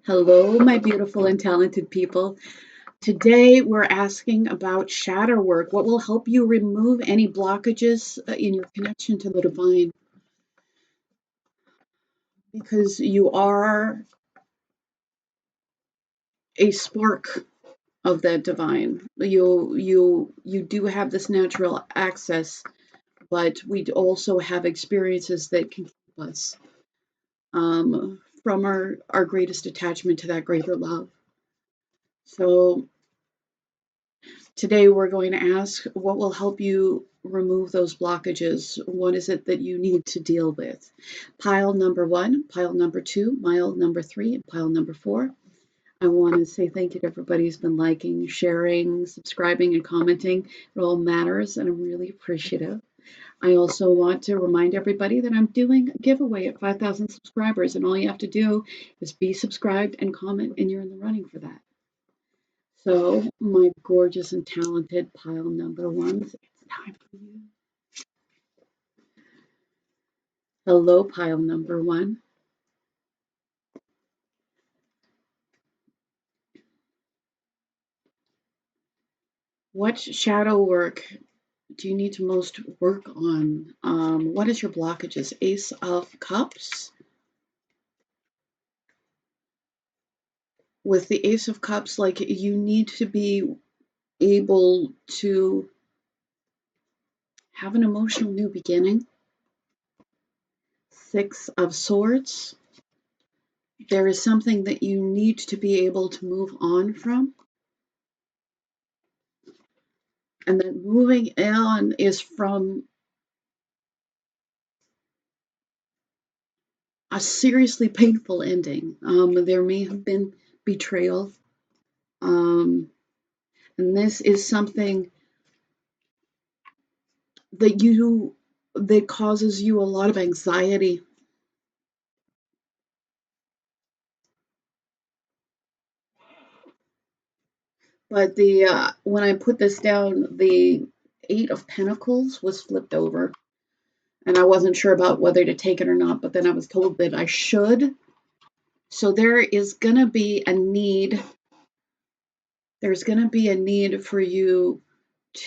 Hello, my beautiful and talented people. Today we're asking about shadow work. What will help you remove any blockages in your connection to the divine? Because you are a spark of that divine. You do have this natural access, but we also have experiences that can keep us from our greatest attachment to that greater love. So today we're going to ask what will help you remove those blockages. What is it that you need to deal with? Pile number 1, pile number 2, pile number 3, and pile number 4. I want to say thank you to everybody who's been liking, sharing, subscribing, and commenting. It all matters, and I'm really appreciative. I also want to remind everybody that I'm doing a giveaway at 5,000 subscribers, and all you have to do is be subscribed and comment, and you're in the running for that. So, my gorgeous and talented pile number 1s, it's time for you. Hello, pile number 1. What shadow work do you need to most work on? What is your blockages? Ace of Cups. With the Ace of Cups, like you need to be able to have an emotional new beginning. 6 of Swords. There is something that you need to be able to move on from. And then moving on is from a seriously painful ending. There may have been betrayal. And this is something that causes you a lot of anxiety. But when I put this down, the 8 of Pentacles was flipped over. And I wasn't sure about whether to take it or not, but then I was told that I should. So there is going to be a need. There's going to be a need for you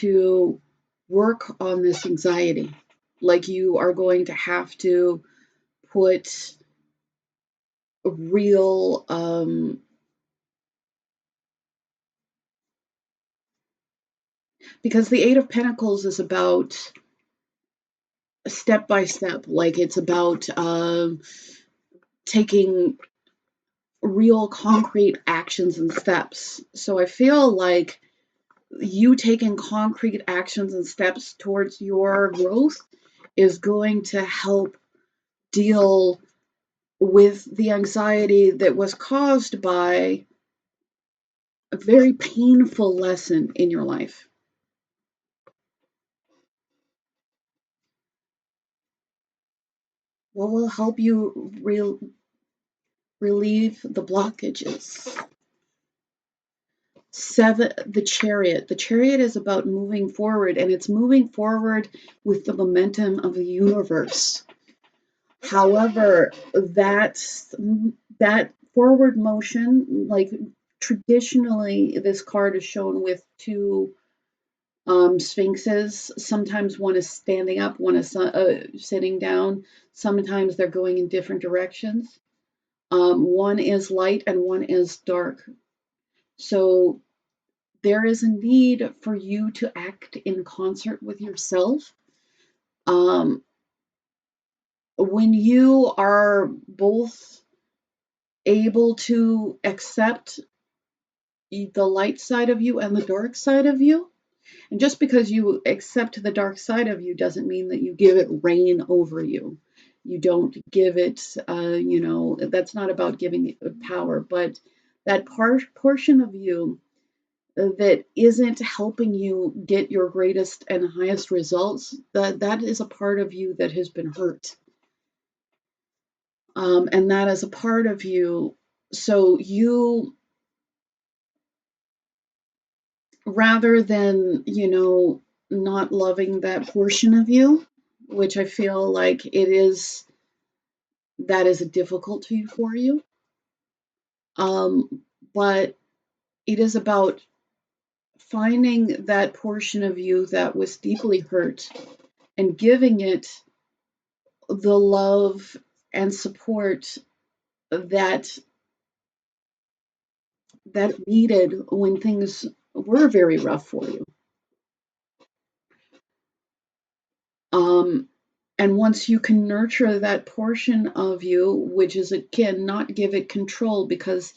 to work on this anxiety. Like you are going to have to put real because the 8 of Pentacles is about step by step, like it's about taking real concrete actions and steps. So I feel like you taking concrete actions and steps towards your growth is going to help deal with the anxiety that was caused by a very painful lesson in your life. What will help you relieve the blockages? 7, the Chariot. The Chariot is about moving forward, and it's moving forward with the momentum of the universe. However, that forward motion, like traditionally, this card is shown with 2 sphinxes. Sometimes one is standing up, one is sitting down. Sometimes they're going in different directions. One is light and one is dark. So there is a need for you to act in concert with yourself. When you are both able to accept the light side of you and the dark side of you, and just because you accept the dark side of you doesn't mean that you give it reign over you. You don't give it, that's not about giving it power, but that portion of you that isn't helping you get your greatest and highest results, that is a part of you that has been hurt. And that is a part of you. So you, rather than, not loving that portion of you, which I feel like that is a difficulty for you. But it is about finding that portion of you that was deeply hurt and giving it the love and support that that needed when things were very rough for you. Um, and once you can nurture that portion of you, which is it cannot give it control because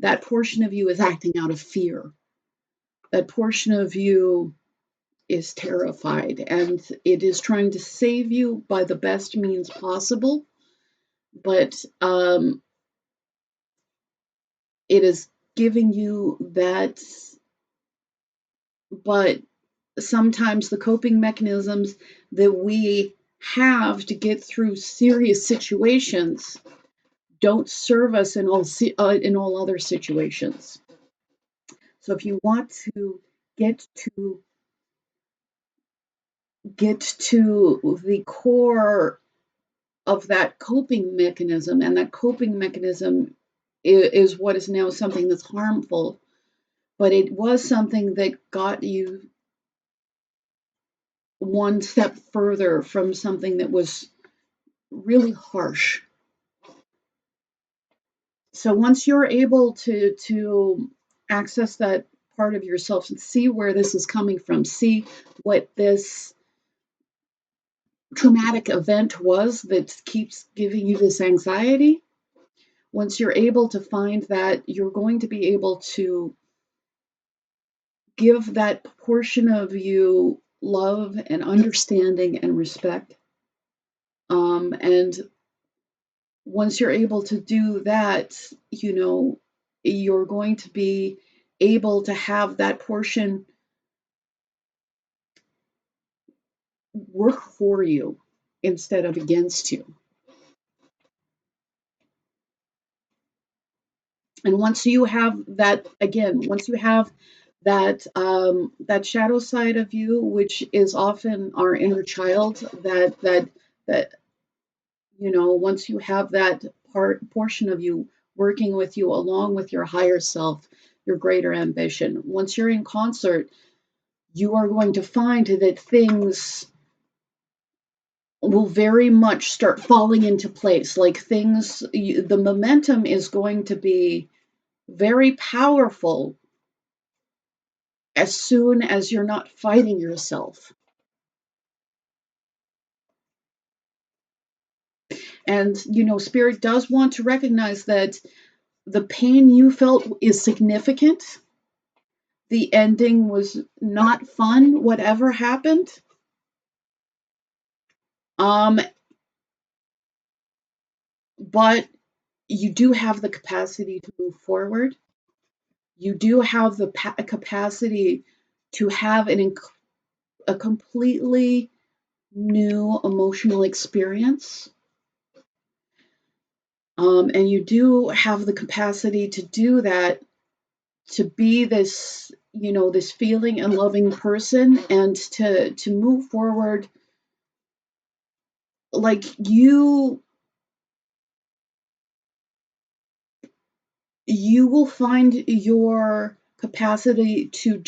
that portion of you is acting out of fear. That portion of you is terrified and it is trying to save you by the best means possible, but it is giving you that. But sometimes the coping mechanisms that we have to get through serious situations don't serve us in all other situations. So if you want to get to get to the core of that coping mechanism, and that coping mechanism is what is now something that's harmful, but it was something that got you one step further from something that was really harsh. So once you're able to access that part of yourself and see where this is coming from, see what this traumatic event was that keeps giving you this anxiety, once you're able to find that, you're going to be able to give that portion of you love and understanding and respect. And once you're able to do that, you're going to be able to have that portion work for you instead of against you. And once you have that, again, once you have that shadow side of you, which is often our inner child, that once you have that portion of you working with you along with your higher self, your greater ambition, once you're in concert, you are going to find that things will very much start falling into place. Like the momentum is going to be very powerful as soon as you're not fighting yourself. And, Spirit does want to recognize that the pain you felt is significant. The ending was not fun, whatever happened. But you do have the capacity to move forward. You do have the capacity to have a completely new emotional experience. And you do have the capacity to do that, to be this, this feeling and loving person, and to move forward. Like you will find your capacity to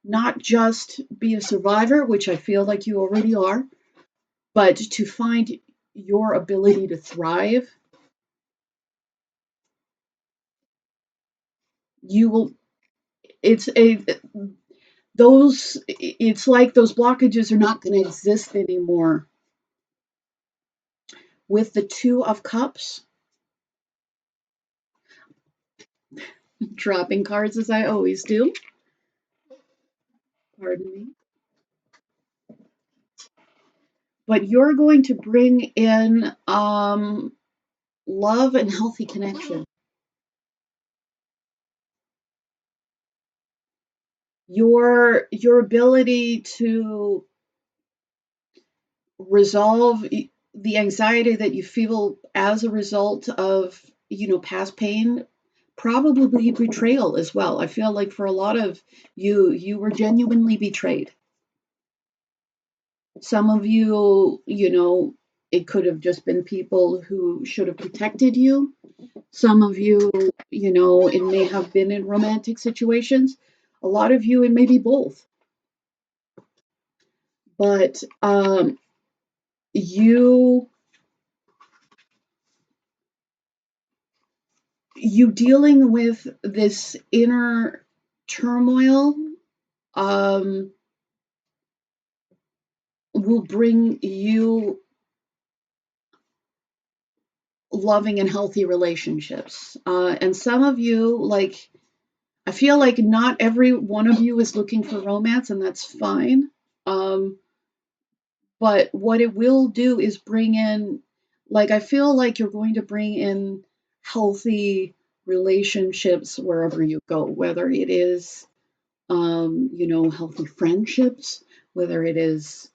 not just be a survivor, which I feel like you already are, but to find your ability to thrive. You will, it's like those blockages are not going to exist anymore. With the Two of Cups, dropping cards as I always do. Pardon me. But you're going to bring in love and healthy connection. Your ability to resolve the anxiety that you feel as a result of past pain, probably betrayal as well. I feel like for a lot of you were genuinely betrayed. Some of you, It could have just been people who should have protected you. Some of you, it may have been in romantic situations. A lot of you, it may be both. But you dealing with this inner turmoil will bring you loving and healthy relationships. And some of you, like, I feel like not every one of you is looking for romance, and that's fine. But what it will do is bring in, like, I feel like you're going to bring in healthy relationships wherever you go, whether it is, healthy friendships, whether it is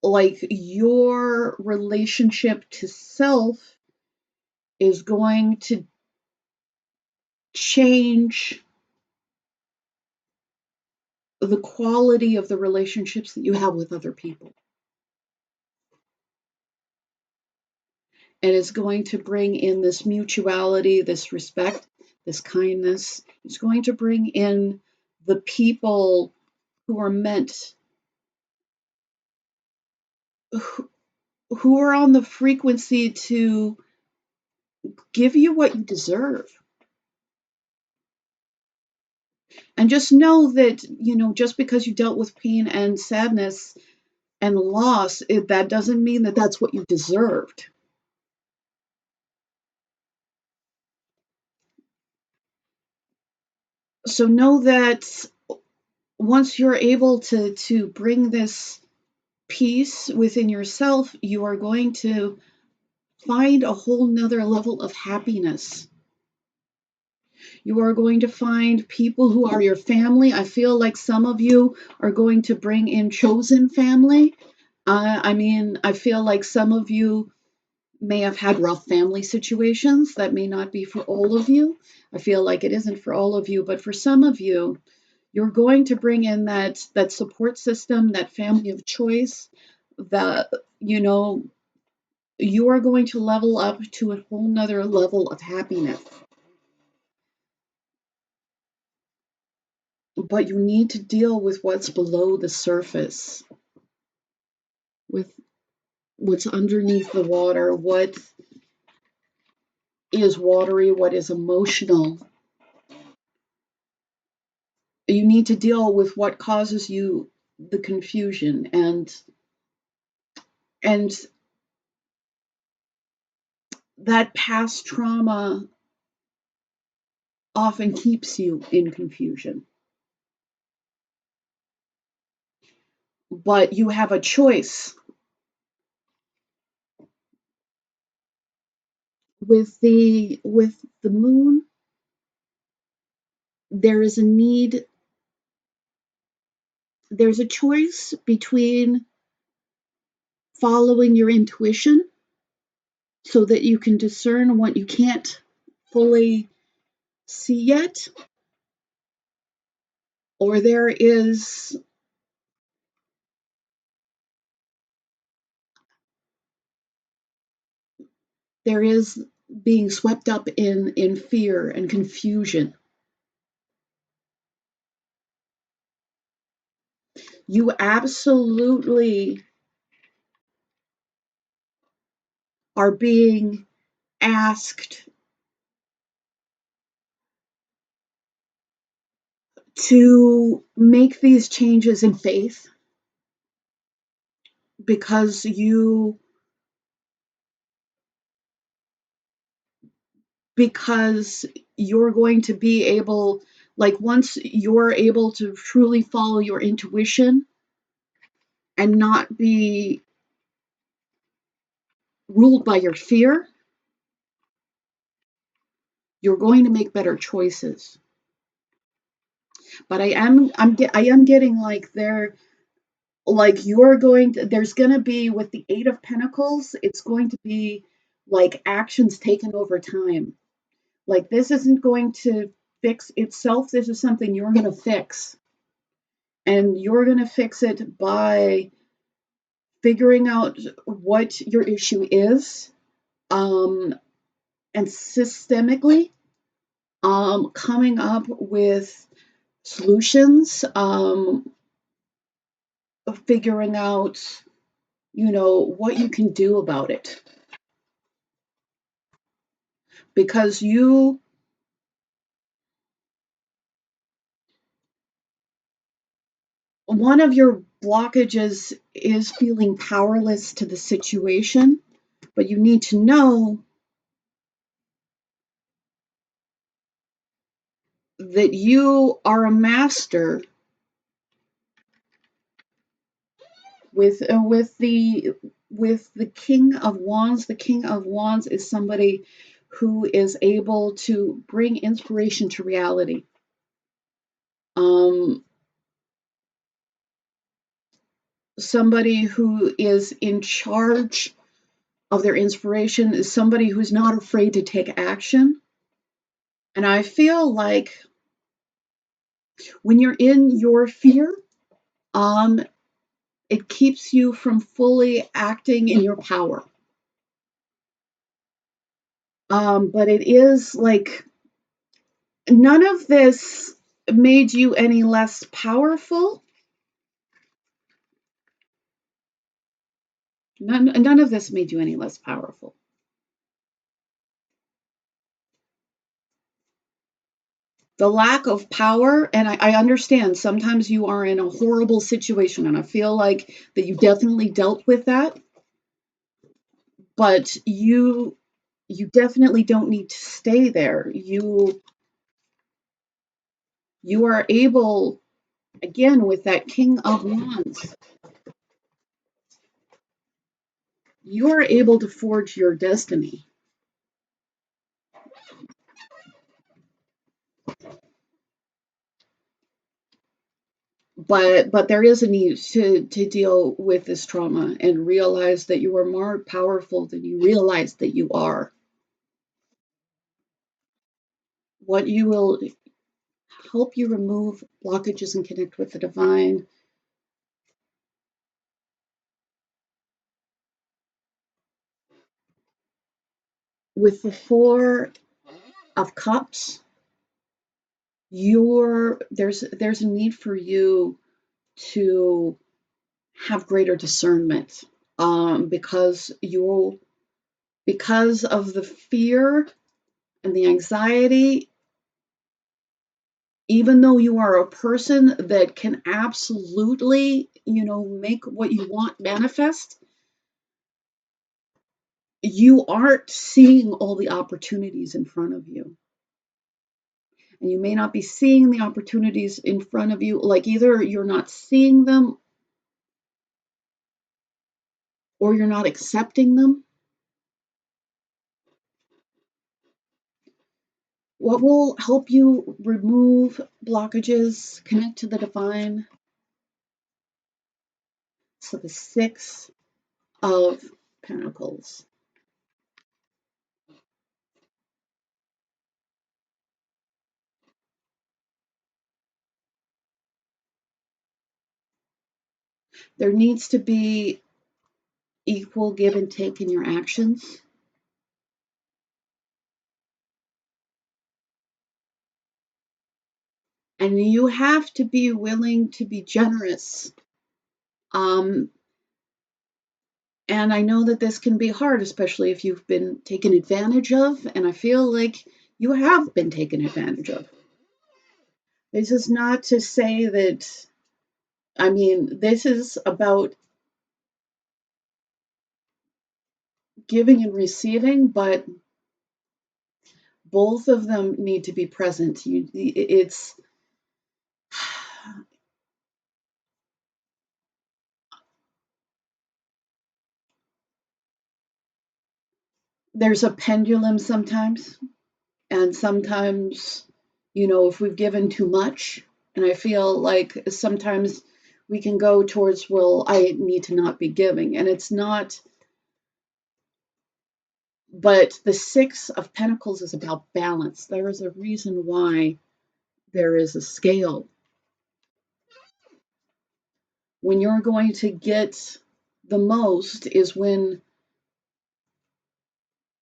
like your relationship to self is going to change the quality of the relationships that you have with other people. And it's going to bring in this mutuality, this respect, this kindness. It's going to bring in the people who are meant, who are on the frequency to give you what you deserve. And just know that, just because you dealt with pain and sadness and loss, that doesn't mean that that's what you deserved. So know that once you're able to bring this peace within yourself, you are going to find a whole nother level of happiness. You are going to find people who are your family. I feel like some of you are going to bring in chosen family. I feel like some of you may have had rough family situations. That may not be for all of you. I feel like it isn't for all of you, but for some of you, you're going to bring in that support system, that family of choice, that, you are going to level up to a whole nother level of happiness. But you need to deal with what's below the surface, with what's underneath the water, what is watery, what is emotional. You need to deal with what causes you the confusion, and that past trauma often keeps you in confusion. But you have a choice. With the moon, there is a need, there's a choice between following your intuition so that you can discern what you can't fully see yet, or there is being swept up in fear and confusion. You absolutely are being asked to make these changes in faith, because you're going to be able, like, once you're able to truly follow your intuition and not be ruled by your fear, you're going to make better choices. But I am getting like there's going to be, with the Eight of Pentacles, it's going to be like actions taken over time. Like, this isn't going to fix itself. This is something you're going to fix. And you're going to fix it by figuring out what your issue is, and systemically coming up with solutions, figuring out, what you can do about it. Because one of your blockages is feeling powerless to the situation, but you need to know that you are a master with the King of Wands. The King of Wands is somebody who is able to bring inspiration to reality. Somebody who is in charge of their inspiration is somebody who's not afraid to take action. And I feel like when you're in your fear, it keeps you from fully acting in your power. But it is like none of this made you any less powerful. None of this made you any less powerful. The lack of power, and I understand sometimes you are in a horrible situation, and I feel like that you definitely dealt with that, but you definitely don't need to stay there. You are able, again, with that King of Wands, you are able to forge your destiny. But there is a need to deal with this trauma and realize that you are more powerful than you realize that you are. What you will help you remove blockages and connect with the divine. With the Four of Cups, there's a need for you to have greater discernment, because of the fear and the anxiety. Even though you are a person that can absolutely, make what you want manifest, you aren't seeing all the opportunities in front of you. And you may not be seeing the opportunities in front of you, like either you're not seeing them or you're not accepting them. What will help you remove blockages, connect to the divine? So the Six of Pentacles. There needs to be equal give and take in your actions. And you have to be willing to be generous. And I know that this can be hard, especially if you've been taken advantage of, and I feel like you have been taken advantage of. This is not to say that, this is about giving and receiving, but both of them need to be present. There's a pendulum sometimes, and sometimes, if we've given too much, and I feel like sometimes we can go towards, well, I need to not be giving, and it's not. But the Six of Pentacles is about balance. There is a reason why there is a scale. When you're going to get the most is when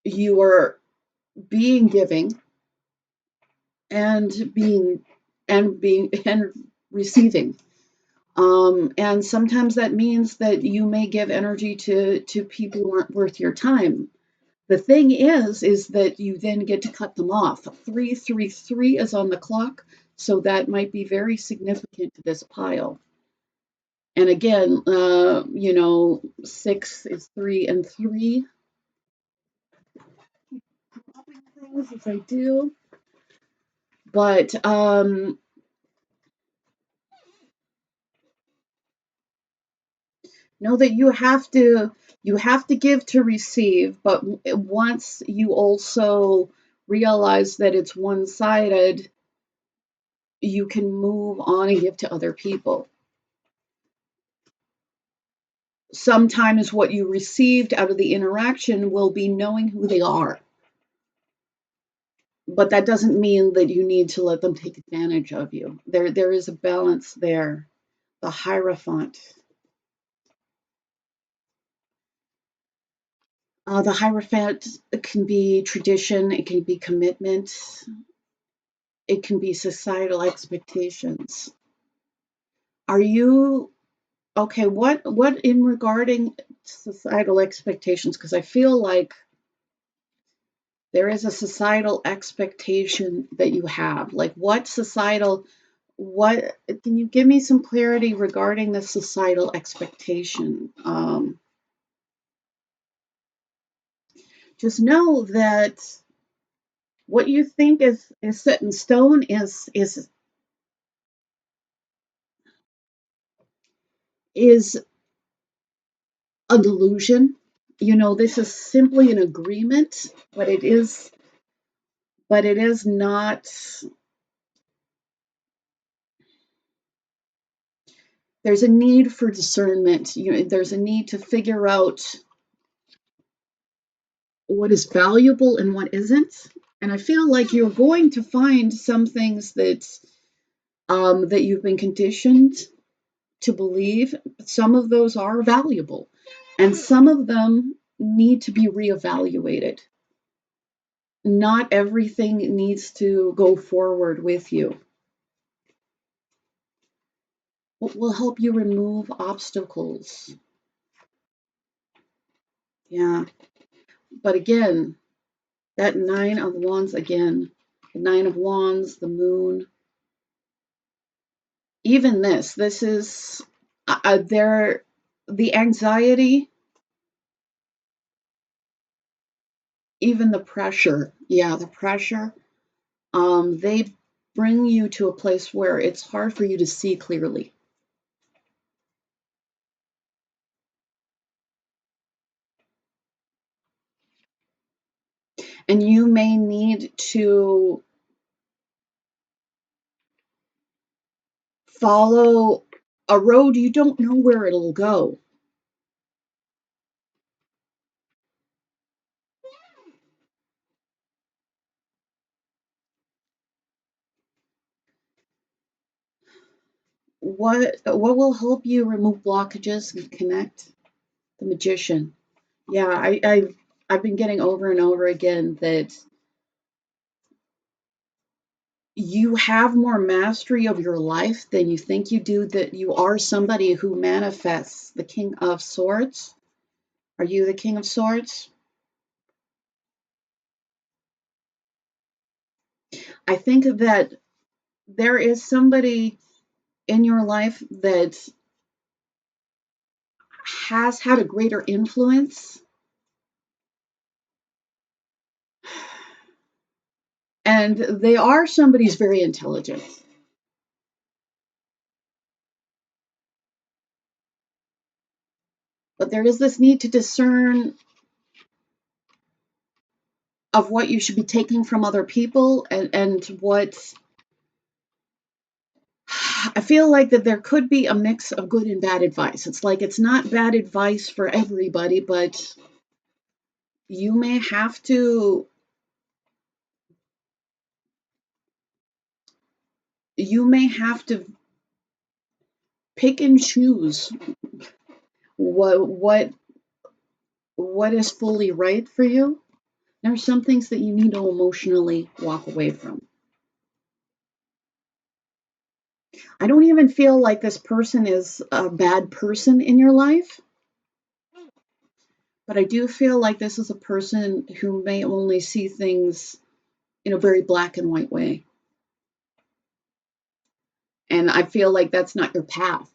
you are being giving and being and receiving. And sometimes that means that you may give energy to people who aren't worth your time. The thing is that you then get to cut them off. 333 is on the clock, so that might be very significant to this pile. And again, 6 is 3 and 3. Dropping things as I do, but know that you have to give to receive, but once you also realize that it's one-sided, you can move on and give to other people. Sometimes what you received out of the interaction will be knowing who they are, but that doesn't mean that you need to let them take advantage of you. There is a balance there. The Hierophant. The Hierophant can be tradition, it can be commitment, it can be societal expectations. Are you okay? What in regarding societal expectations? Because I feel like there is a societal expectation that you have. Like what can you give me some clarity regarding the societal expectation? Just know that what you think is set in stone is a delusion. This is simply an agreement, but it is not. There's a need for discernment. There's a need to figure out what is valuable and what isn't. And I feel like you're going to find some things that you've been conditioned to believe. Some of those are valuable, and some of them need to be reevaluated. Not everything needs to go forward with you. What will help you remove obstacles? Yeah, but again, that Nine of Wands again. The Nine of Wands, the Moon. Even this is there. The anxiety, even the pressure. Yeah, the pressure. They bring you to a place where it's hard for you to see clearly. And you may need to follow a road you don't know where it'll go. What will help you remove blockages and connect? The Magician. Yeah, I've been getting over and over again that you have more mastery of your life than you think you do, that you are somebody who manifests the King of Swords. Are you the King of Swords? I think that there is somebody in your life that has had a greater influence, and they are somebody who's very intelligent. But there is this need to discern of what you should be taking from other people, and what I feel like that there could be a mix of good and bad advice. It's like it's not bad advice for everybody, but you may have to you may have to pick and choose what is fully right for you. There are some things that you need to emotionally walk away from. I don't even feel like this person is a bad person in your life, but I do feel like this is a person who may only see things in a very black and white way. And I feel like that's not your path.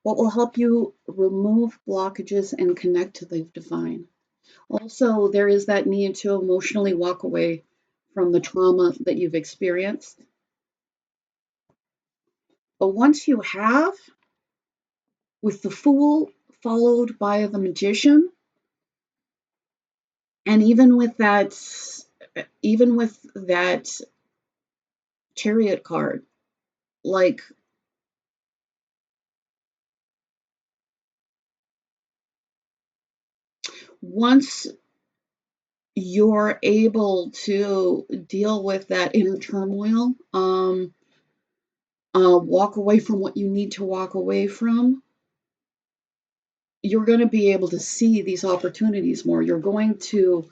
What will help you remove blockages and connect to the divine? Also, there is that need to emotionally walk away from the trauma that you've experienced. But once you have, with the Fool followed by the Magician, and even with that Chariot card, like, once you're able to deal with that inner turmoil, walk away from what you need to walk away from, you're going to be able to see these opportunities more. You're going to,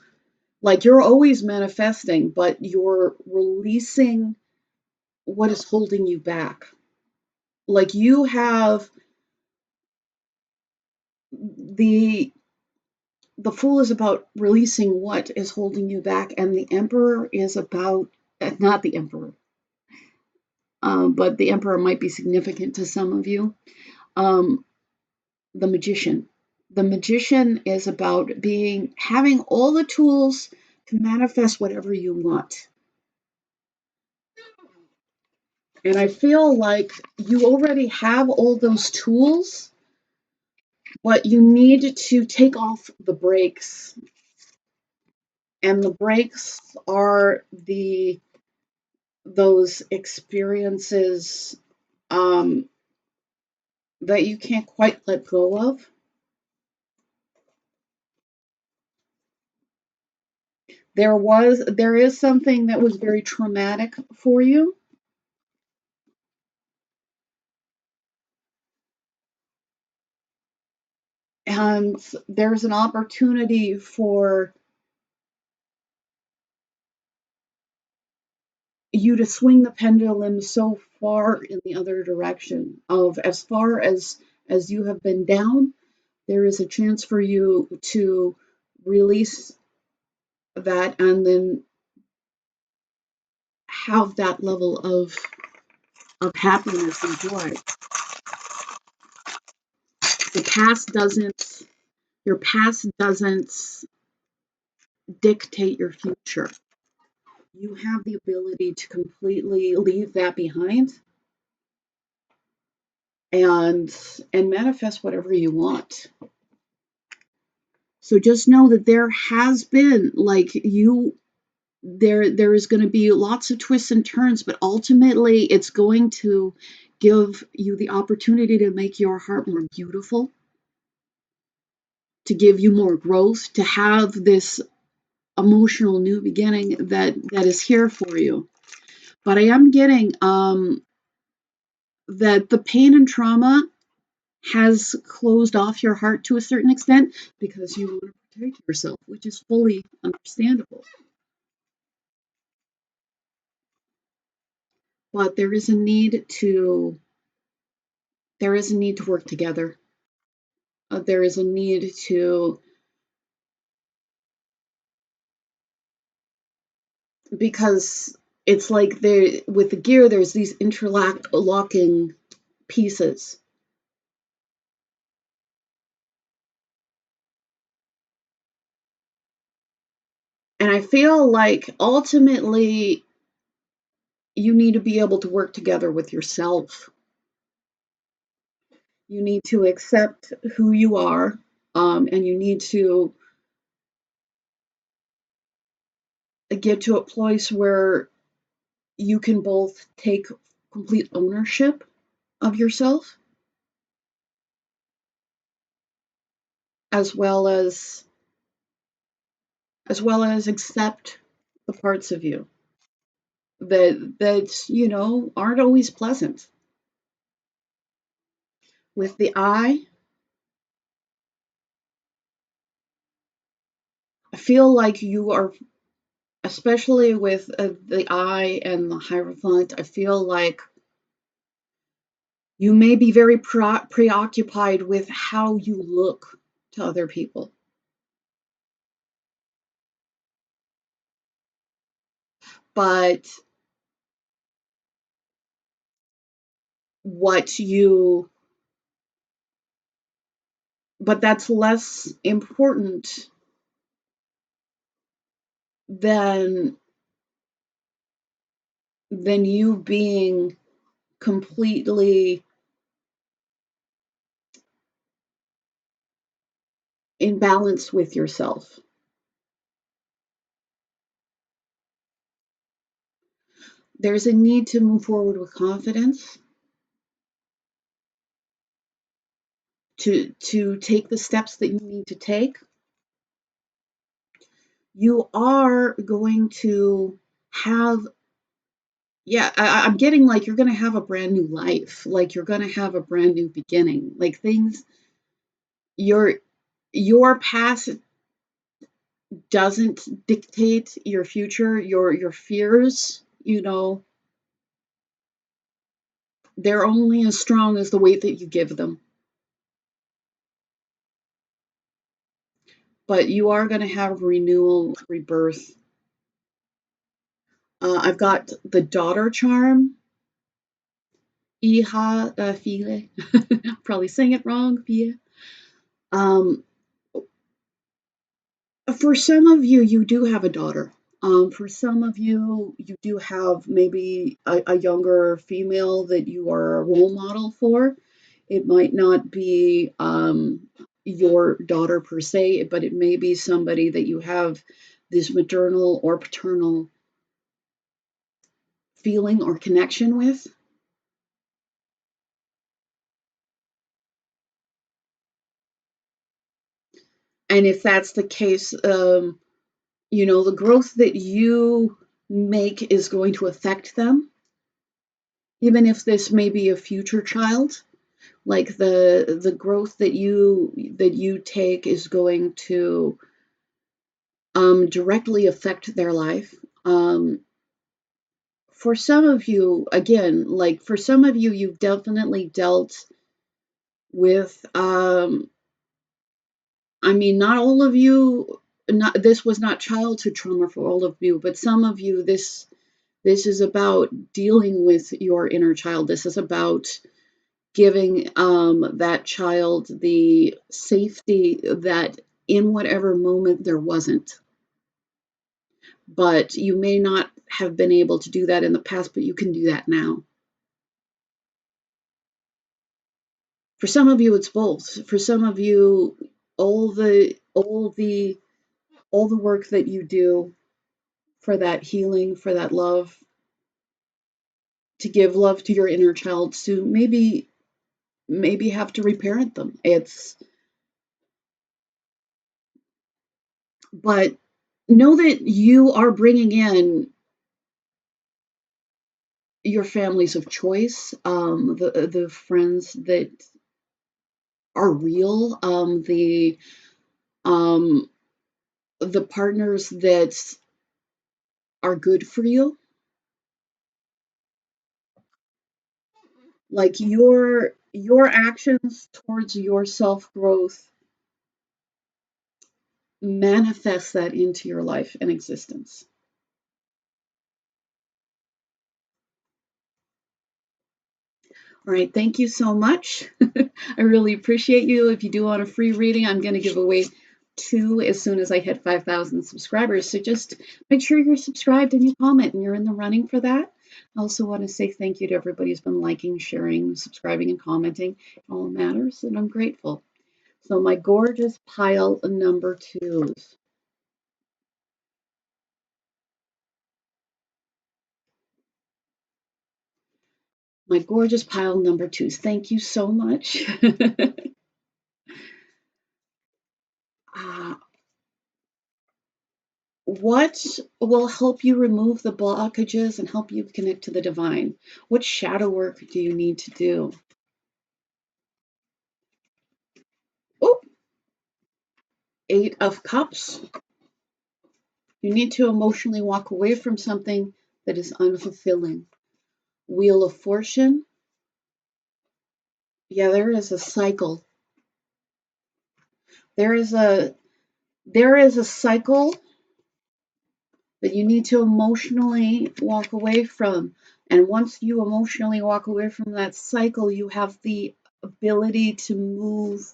like, you're always manifesting, but you're releasing what is holding you back. Like, you have the Fool is about releasing what is holding you back, and the Emperor is about, not the Emperor, but the Emperor might be significant to some of you. The Magician. The Magician is about having all the tools to manifest whatever you want. And I feel like you already have all those tools, but you need to take off the brakes. And the brakes are those experiences that you can't quite let go of. There is something that was very traumatic for you. And there's an opportunity for you to swing the pendulum so far in the other direction of, as far as you have been down, there is a chance for you to release that and then have that level of happiness and joy. Your past doesn't dictate your future. You have the ability to completely leave that behind and manifest whatever you want. So just know that there has been, like, there is going to be lots of twists and turns, but ultimately it's going to give you the opportunity to make your heart more beautiful, to give you more growth, to have this emotional new beginning that is here for you. But I am getting that the pain and trauma has closed off your heart to a certain extent because you want to protect yourself, which is fully understandable. But there is a need to work together. There is a need to, because it's like with the gear, there's these interlocking pieces. And I feel like ultimately you need to be able to work together with yourself. You need to accept who you are, and you need to get to a place where you can both take complete ownership of yourself as well as accept the parts of you. that aren't always pleasant. With the eye, I feel like you are, especially with the eye and the Hierophant, I feel like you may be very preoccupied with how you look to other people. But what you but that's less important than you being completely in balance with yourself. There's a need to move forward with confidence, to take the steps that you need to take. You are going to have, yeah, I'm getting like you're going to have a brand new life, like you're going to have a brand new beginning, like things, your past doesn't dictate your future. Your fears, they're only as strong as the weight that you give them. But you are going to have renewal, rebirth. I've got the daughter charm. Iha file. Probably saying it wrong. Fia. Um, for some of you, you do have a daughter. For some of you, you do have maybe a younger female that you are a role model for. It might not be your daughter per se, but it may be somebody that you have this maternal or paternal feeling or connection with. And if that's the case, the growth that you make is going to affect them, even if this may be a future child. Like the growth that you take is going to directly affect their life. For some of you, again, like for some of you, you've definitely dealt with. I mean, not all of you. Not this was not childhood trauma for all of you, but some of you, this is about dealing with your inner child. This is about giving that child the safety that in whatever moment there wasn't. But you may not have been able to do that in the past, but you can do that now. For some of you, it's both. For some of you, all the work that you do for that healing, for that love, to give love to your inner child, to maybe have to reparent them. But know that you are bringing in your families of choice, the friends that are real, um, the partners that are good for you. Like your actions towards your self growth manifest that into your life and existence. All right, thank you so much. I really appreciate you. If you do want a free reading, I'm going to give away 2 as soon as I hit 5,000 subscribers. So just make sure you're subscribed and you comment and you're in the running for that. I also want to say thank you to everybody who's been liking, sharing, subscribing, and commenting. It all matters, and I'm grateful. So my gorgeous pile number 2s. My gorgeous pile number 2s. Thank you so much. uh, what will help you remove the blockages and help you connect to the divine? What shadow work do you need to do? Oh, 8 of Cups. You need to emotionally walk away from something that is unfulfilling. Wheel of Fortune. Yeah, there is a cycle. There is a cycle that you need to emotionally walk away from. And once you emotionally walk away from that cycle, you have the ability to move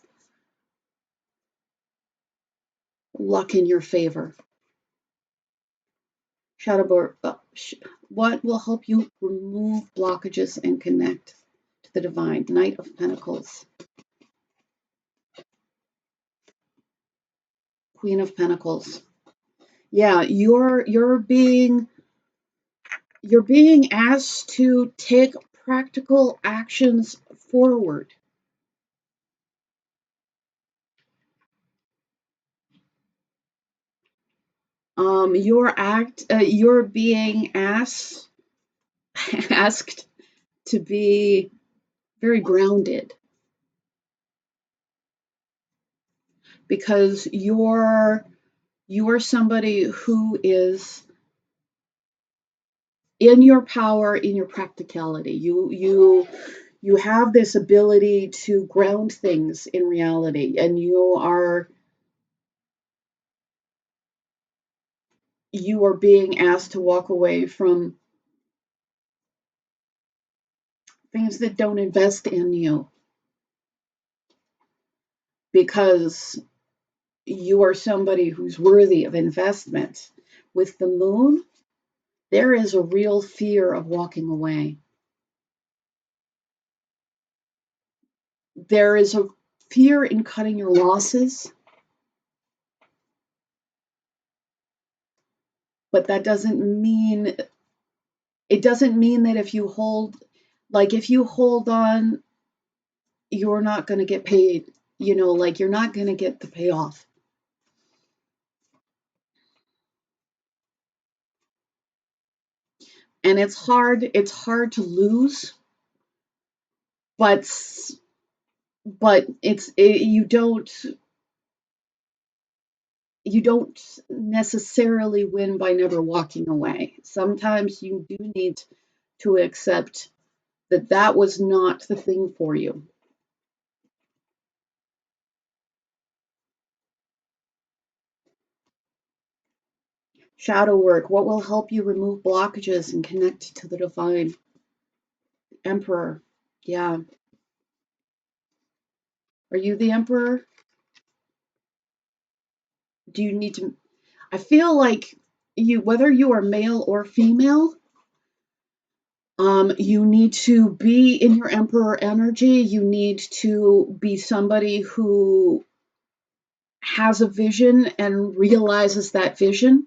luck in your favor. Shadowwork, what will help you remove blockages and connect to the divine? Knight of Pentacles. Queen of Pentacles. Yeah, you're being asked to take practical actions forward. You're being asked asked to be very grounded, because you're somebody who is in your power, in your practicality. You have this ability to ground things in reality, and you are being asked to walk away from things that don't invest in you, because you are somebody who's worthy of investment. With the moon, there is a real fear of walking away. There is a fear in cutting your losses, but that doesn't mean that if you hold on, you're not going to get paid. You're not going to get the payoff. And it's hard to lose, but you don't necessarily win by never walking away. Sometimes you do need to accept that was not the thing for you. Shadow work. What will help you remove blockages and connect to the divine? Emperor. Yeah. Are you the Emperor? Do you need to... I feel like whether you are male or female, you need to be in your Emperor energy. You need to be somebody who has a vision and realizes that vision.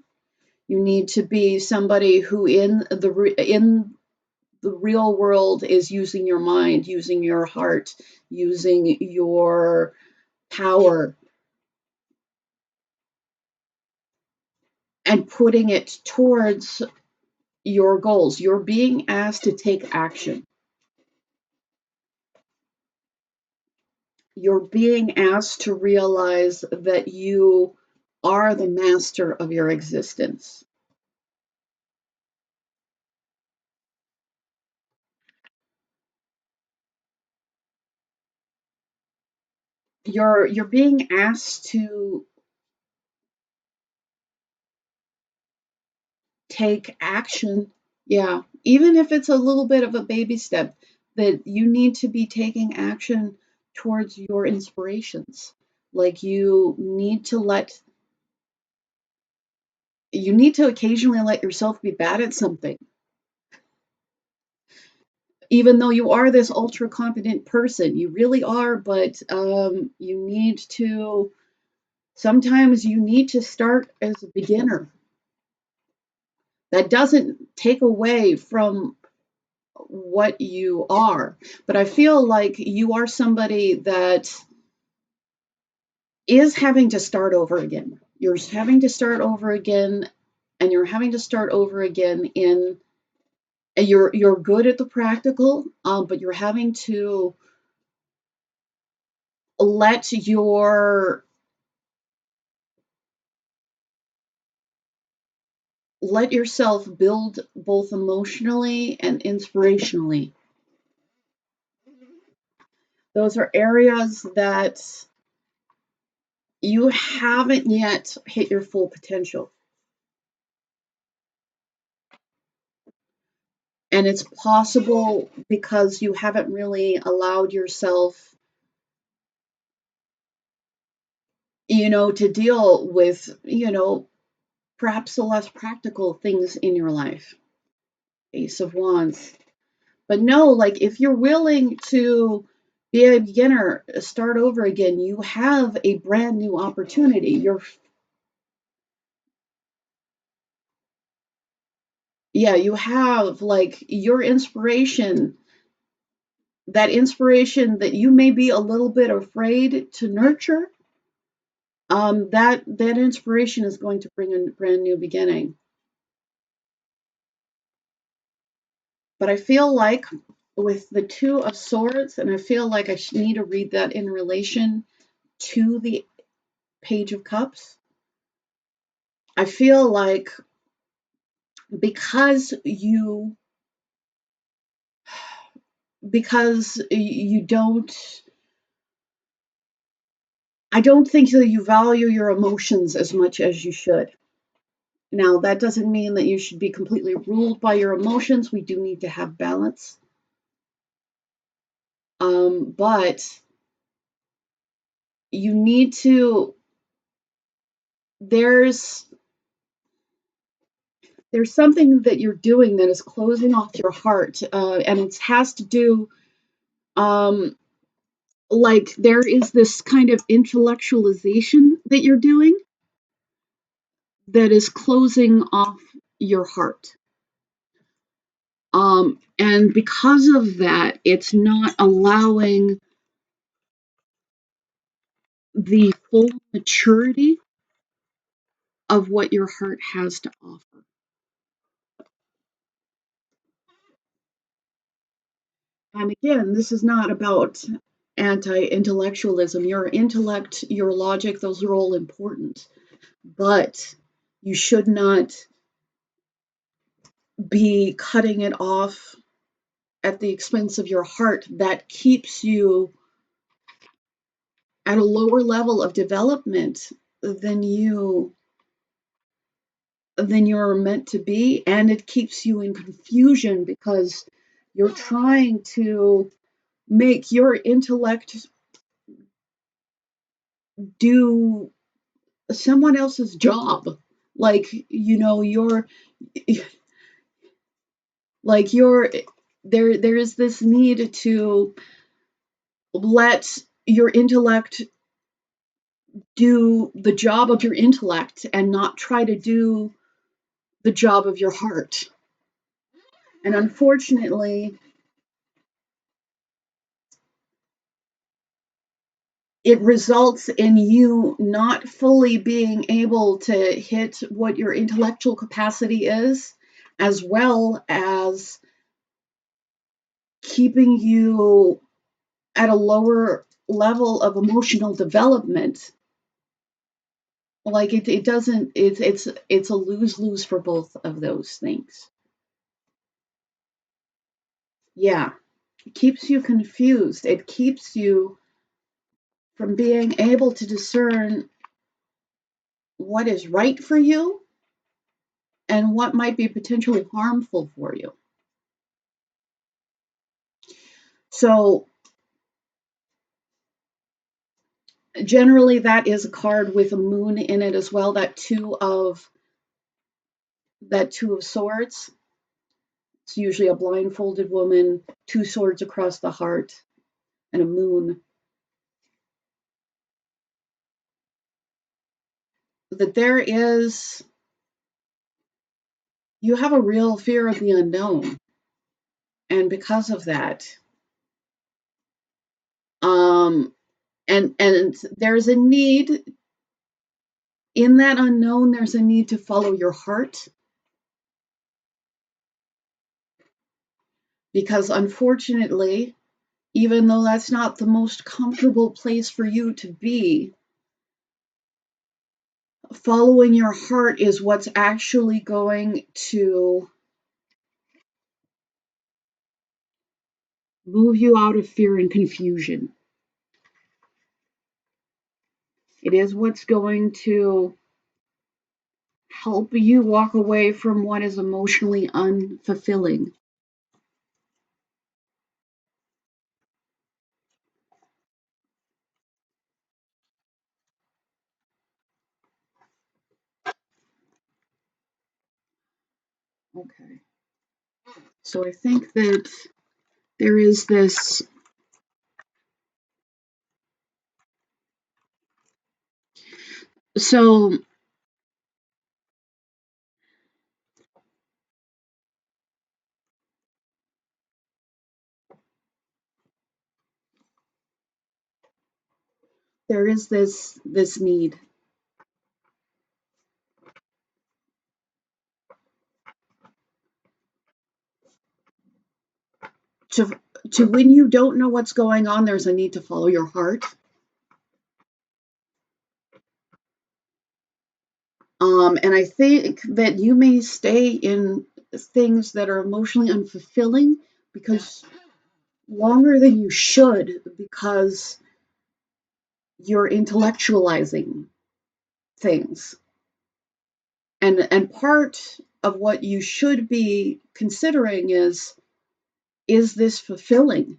You need to be somebody who in the real world is using your mind, using your heart, using your power, and putting it towards your goals. You're being asked to take action. You're being asked to realize that you are the master of your existence. You're being asked to take action. Yeah, even if it's a little bit of a baby step, that you need to be taking action towards your inspirations. Like you need to occasionally let yourself be bad at something. Even though you are this ultra competent person, you really are, but sometimes you need to start as a beginner. That doesn't take away from what you are, but I feel like you are somebody that is having to start over again. You're having to start over again and you're having to start over again in, and you're good at the practical, but you're having to let yourself build both emotionally and inspirationally. Those are areas that you haven't yet hit your full potential. And it's possible because you haven't really allowed yourself, to deal with, perhaps the less practical things in your life. Ace of Wands. But no, like if you're willing to be a beginner, start over again, you have a brand new opportunity. You have like your inspiration, that inspiration that you may be a little bit afraid to nurture. That inspiration is going to bring a brand new beginning. But I feel like with the Two of Swords, and I feel like I need to read that in relation to the Page of Cups. I feel like because you don't, I don't think that you value your emotions as much as you should. Now, that doesn't mean that you should be completely ruled by your emotions. We do need to have balance. But you need to, there's something that you're doing that is closing off your heart, and it has to do, like there is this kind of intellectualization that you're doing that is closing off your heart. And because of that, it's not allowing the full maturity of what your heart has to offer. And again, this is not about anti-intellectualism. Your intellect, your logic, those are all important. But you should not be cutting it off at the expense of your heart. That keeps you at a lower level of development than you're meant to be, and it keeps you in confusion because you're trying to make your intellect do someone else's job. Like, you're like there is this need to let your intellect do the job of your intellect and not try to do the job of your heart. And unfortunately, it results in you not fully being able to hit what your intellectual capacity is, as well as keeping you at a lower level of emotional development. Like it doesn't, it's a lose-lose for both of those things. Yeah, it keeps you confused. It keeps you from being able to discern what is right for you and what might be potentially harmful for you. So generally that is a card with a moon in it as well, that two of swords. It's usually a blindfolded woman, two swords across the heart, and a moon. That you have a real fear of the unknown. And because of that, and there's a need in that unknown, there's a need to follow your heart, because unfortunately, even though that's not the most comfortable place for you to be, following your heart is what's actually going to move you out of fear and confusion. It is what's going to help you walk away from what is emotionally unfulfilling. Okay. So I think that there is this so there is this need to when you don't know what's going on, there's a need to follow your heart. And I think that you may stay in things that are emotionally unfulfilling because longer than you should, because you're intellectualizing things. And part of what you should be considering is this fulfilling?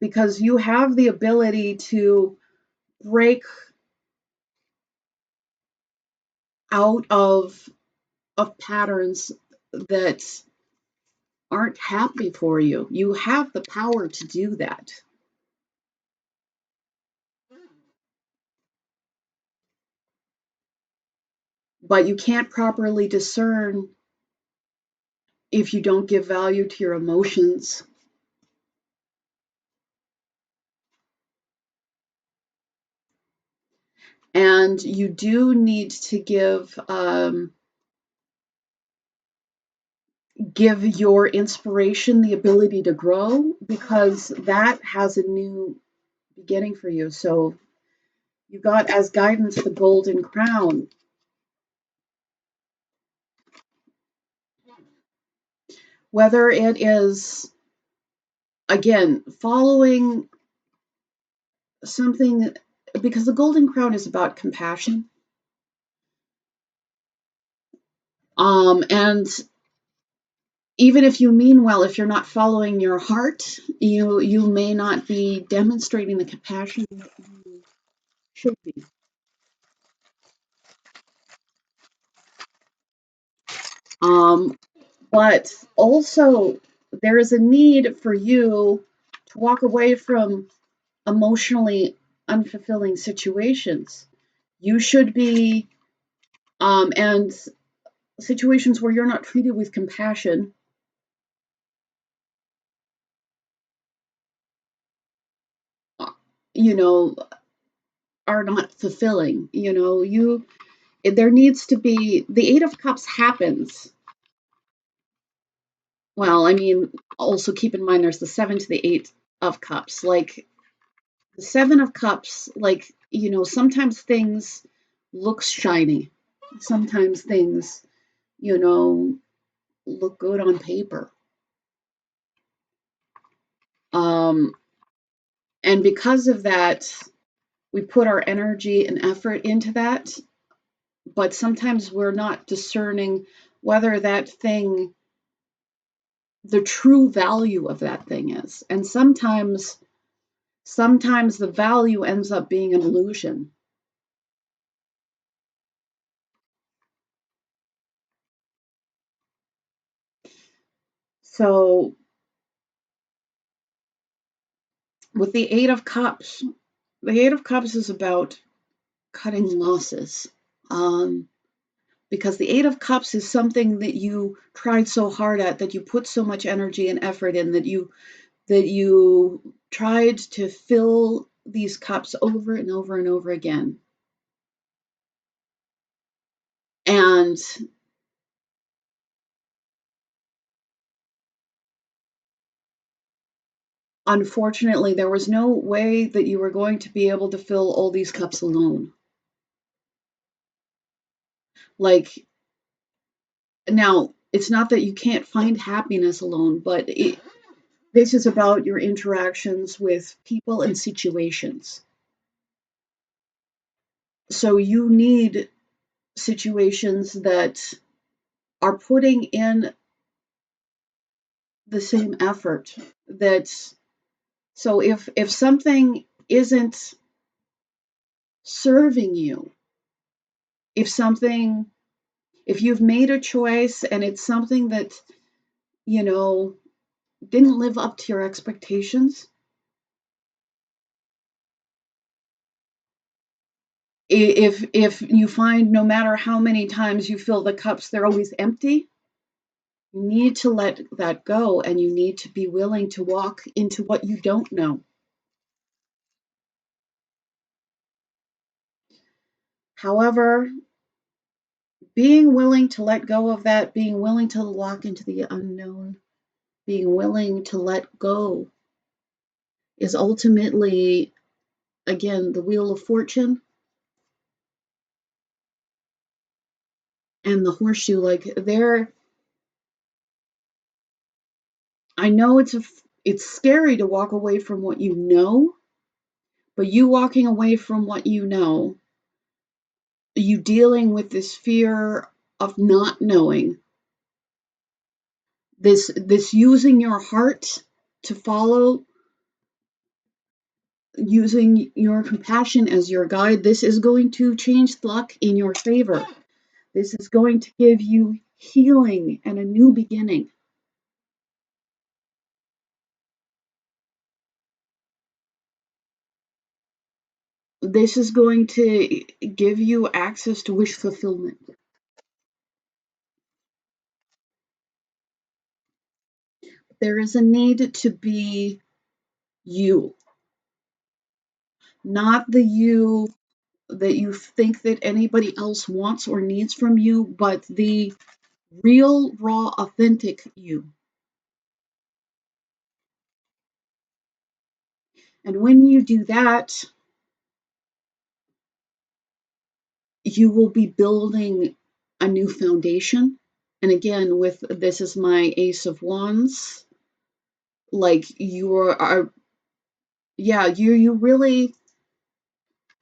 Because you have the ability to break out of patterns that aren't happy for you. You have the power to do that. But you can't properly discern if you don't give value to your emotions. And you do need to give your inspiration the ability to grow, because that has a new beginning for you. So you got as guidance the golden crown. Whether it is, again, following something, because the golden crown is about compassion. And even if you mean well, if you're not following your heart, you may not be demonstrating the compassion that you should be. But also, there is a need for you to walk away from emotionally unfulfilling situations. You should be, and situations where you're not treated with compassion, you know, are not fulfilling. There needs to be, the Eight of Cups happens. Well, I mean, also keep in mind there's the Seven to the Eight of Cups. Like the Seven of Cups, like, sometimes things look shiny. Sometimes things, look good on paper. And because of that, we put our energy and effort into that, but sometimes we're not discerning whether that thing, the true value of that thing is. And sometimes the value ends up being an illusion. So with the Eight of Cups, is about cutting losses. Because the Eight of Cups is something that you tried so hard at, that you put so much energy and effort in, that you that you tried to fill these cups over and over and over again. And unfortunately, there was no way that you were going to be able to fill all these cups alone. Like, now, it's not that you can't find happiness alone, but this is about your interactions with people and situations. So you need situations that are putting in the same effort. That's so if something isn't serving you, if you've made a choice and it's something that, you know, didn't live up to your expectations, if you find no matter how many times you fill the cups, they're always empty, you need to let that go, and you need to be willing to walk into what you don't know. However, being willing to let go of that, being willing to walk into the unknown, being willing to let go is ultimately, again, the wheel of fortune and the horseshoe. Like, I know it's scary to walk away from what you know, but you walking away from what you know, you dealing with this fear of not knowing, this using your heart to follow, using your compassion as your guide, this is going to change luck in your favor. This is going to give you healing and a new beginning. This is going to give you access to wish fulfillment. There is a need to be you, not the you that you think that anybody else wants or needs from you, but the real, raw, authentic you. And when you do that, you will be building a new foundation. And again, with this is my Ace of Wands, like you are, yeah, you really,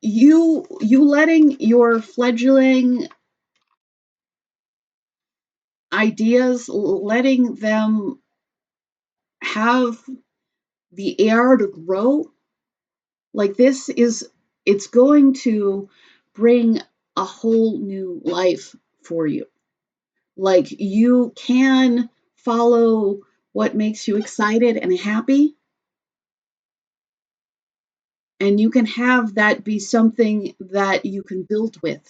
you letting your fledgling ideas, letting them have the air to grow, like it's going to bring a whole new life for you. Like, you can follow what makes you excited and happy, and you can have that be something that you can build with.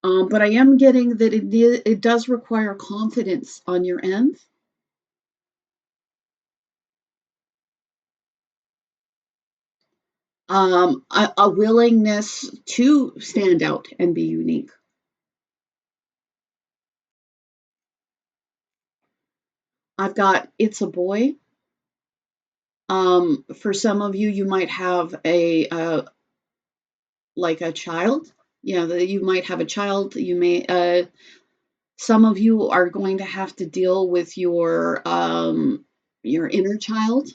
But I am getting that it does require confidence on your end. A willingness to stand out and be unique. I've got it's a boy. For some of you, you might have like a child. Yeah, you might have a child. You may some of you are going to have to deal with your inner child.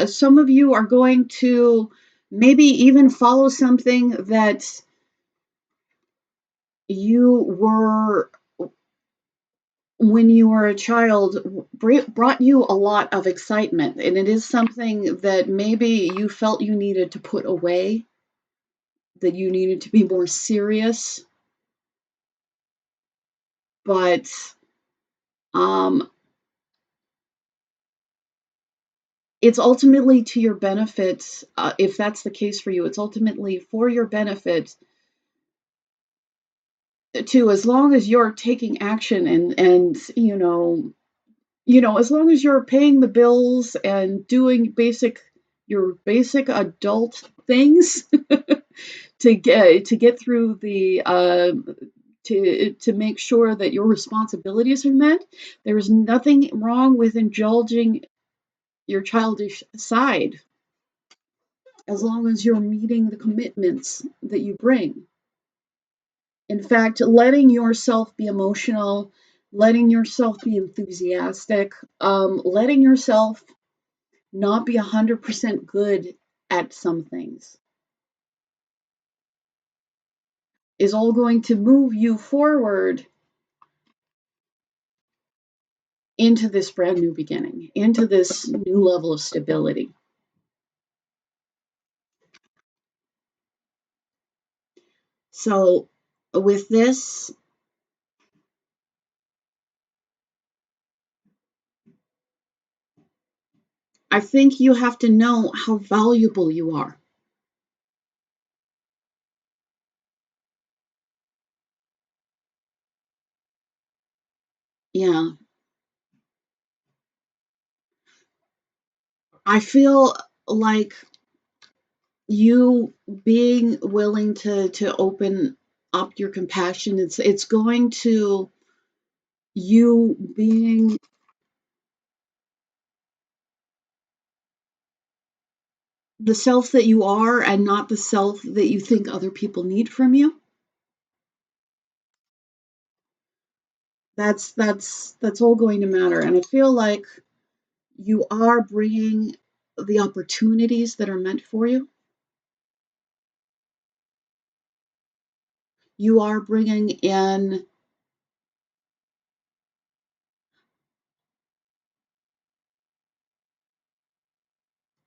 Some of you are going to maybe even follow something that you were when you were a child brought you a lot of excitement, and it is something that maybe you felt you needed to put away, that you needed to be more serious, but um, it's ultimately to your benefit. If that's the case for you, it's ultimately for your benefit too, as long as you're taking action and as long as you're paying the bills and doing your basic adult things to get through the to make sure that your responsibilities are met, there's nothing wrong with indulging your childish side as long as you're meeting the commitments that you bring. In fact, letting yourself be emotional, letting yourself be enthusiastic, letting yourself not be 100% good at some things is all going to move you forward into this brand new beginning, into this new level of stability. So, with this, I think you have to know how valuable you are. Yeah. I feel like you being willing to open up your compassion, it's going to you being the self that you are and not the self that you think other people need from you. That's all going to matter, and I feel like you are bringing the opportunities that are meant for you. You are bringing in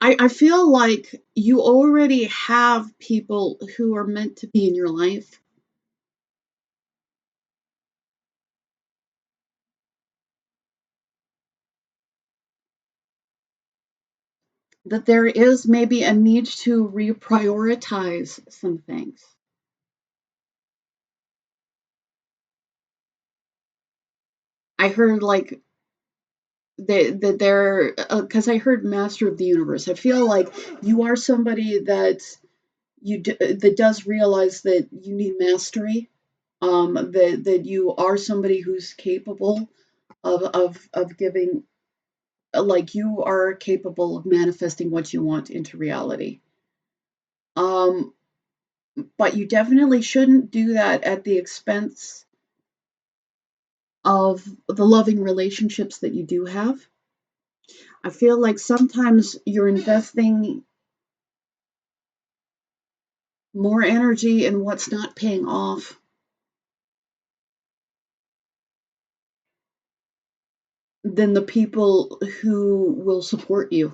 I feel like you already have people who are meant to be in your life. That there is maybe a need to reprioritize some things. I heard like that they're because I heard Master of the Universe. I feel like you are somebody that that does realize that you need mastery. That you are somebody who's capable of giving, like you are capable of manifesting what you want into reality. Um, but you definitely shouldn't do that at the expense of the loving relationships that you do have. I feel like sometimes you're investing more energy in what's not paying off than the people who will support you.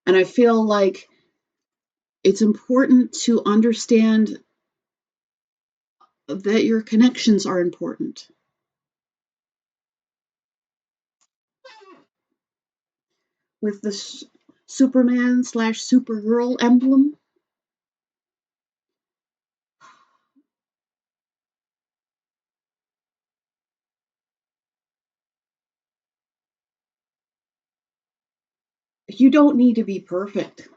And I feel like it's important to understand that your connections are important. With the Superman slash Supergirl emblem, you don't need to be perfect.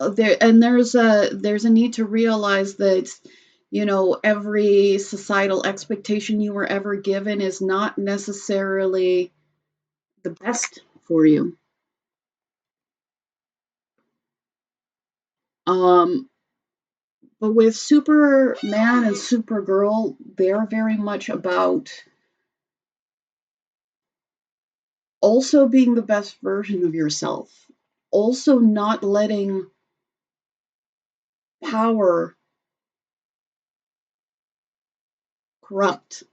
There's a need to realize that every societal expectation you were ever given is not necessarily the best for you. Um, but with Superman and Supergirl, they're very much about also being the best version of yourself, also not letting power corrupt.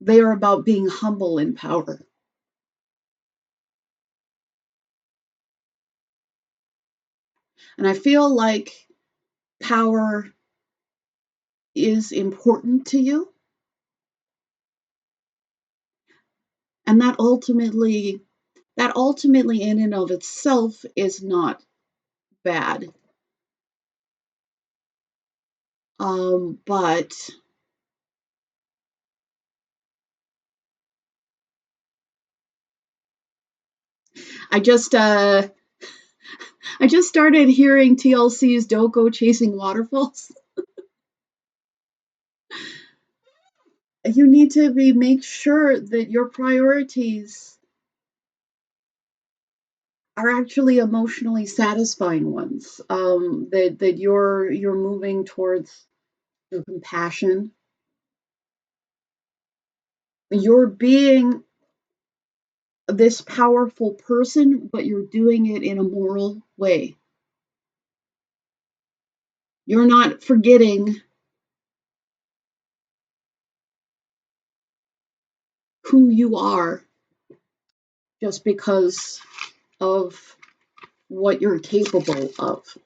They are about being humble in power. And I feel like power is important to you, and that ultimately in and of itself is not bad. But I just started hearing TLC's "Don't Go Chasing Waterfalls." You need to make sure that your priorities are actually emotionally satisfying ones. That you're moving towards your compassion. You're being this powerful person, but you're doing it in a moral way. You're not forgetting who you are just because of what you're capable of.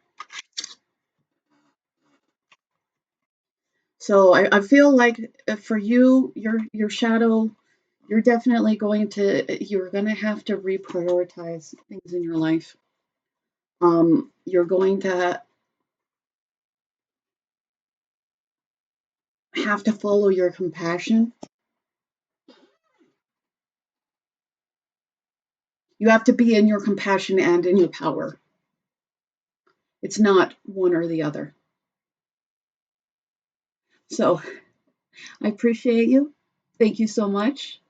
So I feel like for you, your shadow, you're definitely you're going to have to reprioritize things in your life. You're going to have to follow your compassion. You have to be in your compassion and in your power. It's not one or the other. So I appreciate you. Thank you so much.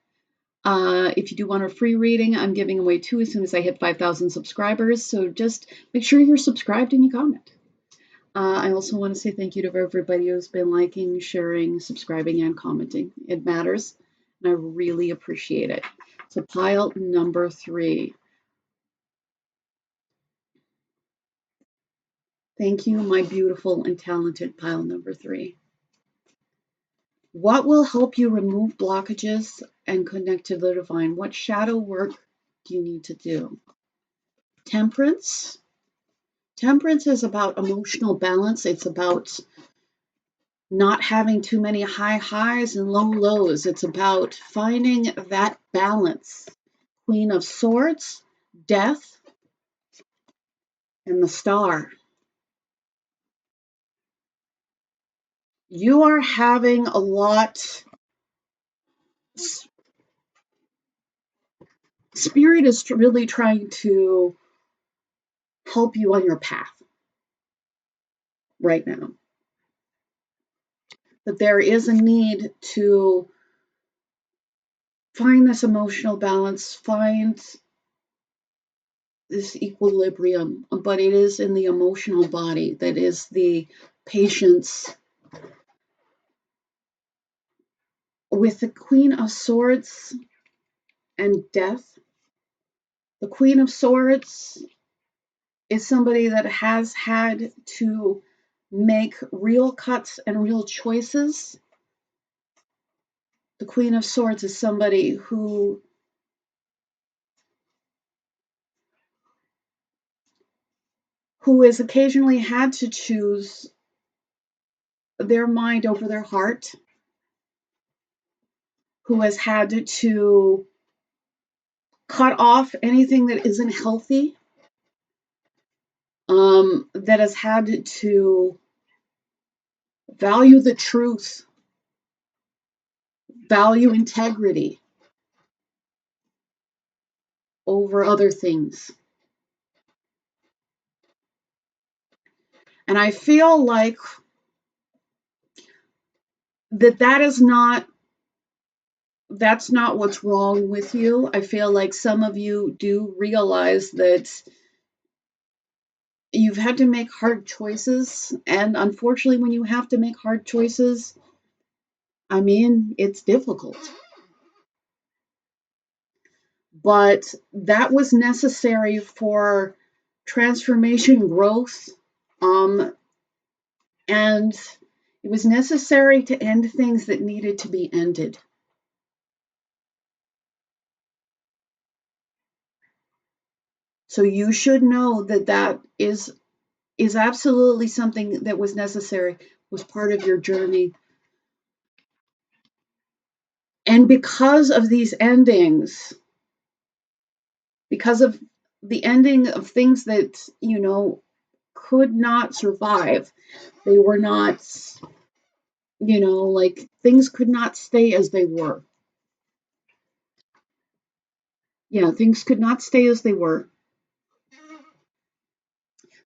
If you do want a free reading, I'm giving away 2 as soon as I hit 5,000 subscribers. So just make sure you're subscribed and you comment. I also want to say thank you to everybody who's been liking, sharing, subscribing, and commenting. It matters, and I really appreciate it. So pile number 3. Thank you, my beautiful and talented pile number 3. What will help you remove blockages and connect to the divine? What shadow work do you need to do? Temperance. Temperance is about emotional balance. It's about not having too many high highs and low lows. It's about finding that balance. Queen of Swords, Death, and the Star. You are having a lot. Spirit is really trying to help you on your path right now. But there is a need to find this emotional balance, find this equilibrium, but it is in the emotional body that is the patience. With the Queen of Swords and Death, the Queen of Swords is somebody that has had to make real cuts and real choices. The Queen of Swords is somebody who has occasionally had to choose their mind over their heart, who has had to cut off anything that isn't healthy, that has had to value the truth, value integrity over other things. And I feel like that's not what's wrong with you. I feel like some of you do realize that you've had to make hard choices. And unfortunately, when you have to make hard choices, I mean, it's difficult. But that was necessary for transformation, growth, and it was necessary to end things that needed to be ended. So you should know that is absolutely something that was necessary. was part of your journey. And because of these endings, because of the ending of things that, could not survive, they were not, like things could not stay as they were. Yeah, things could not stay as they were.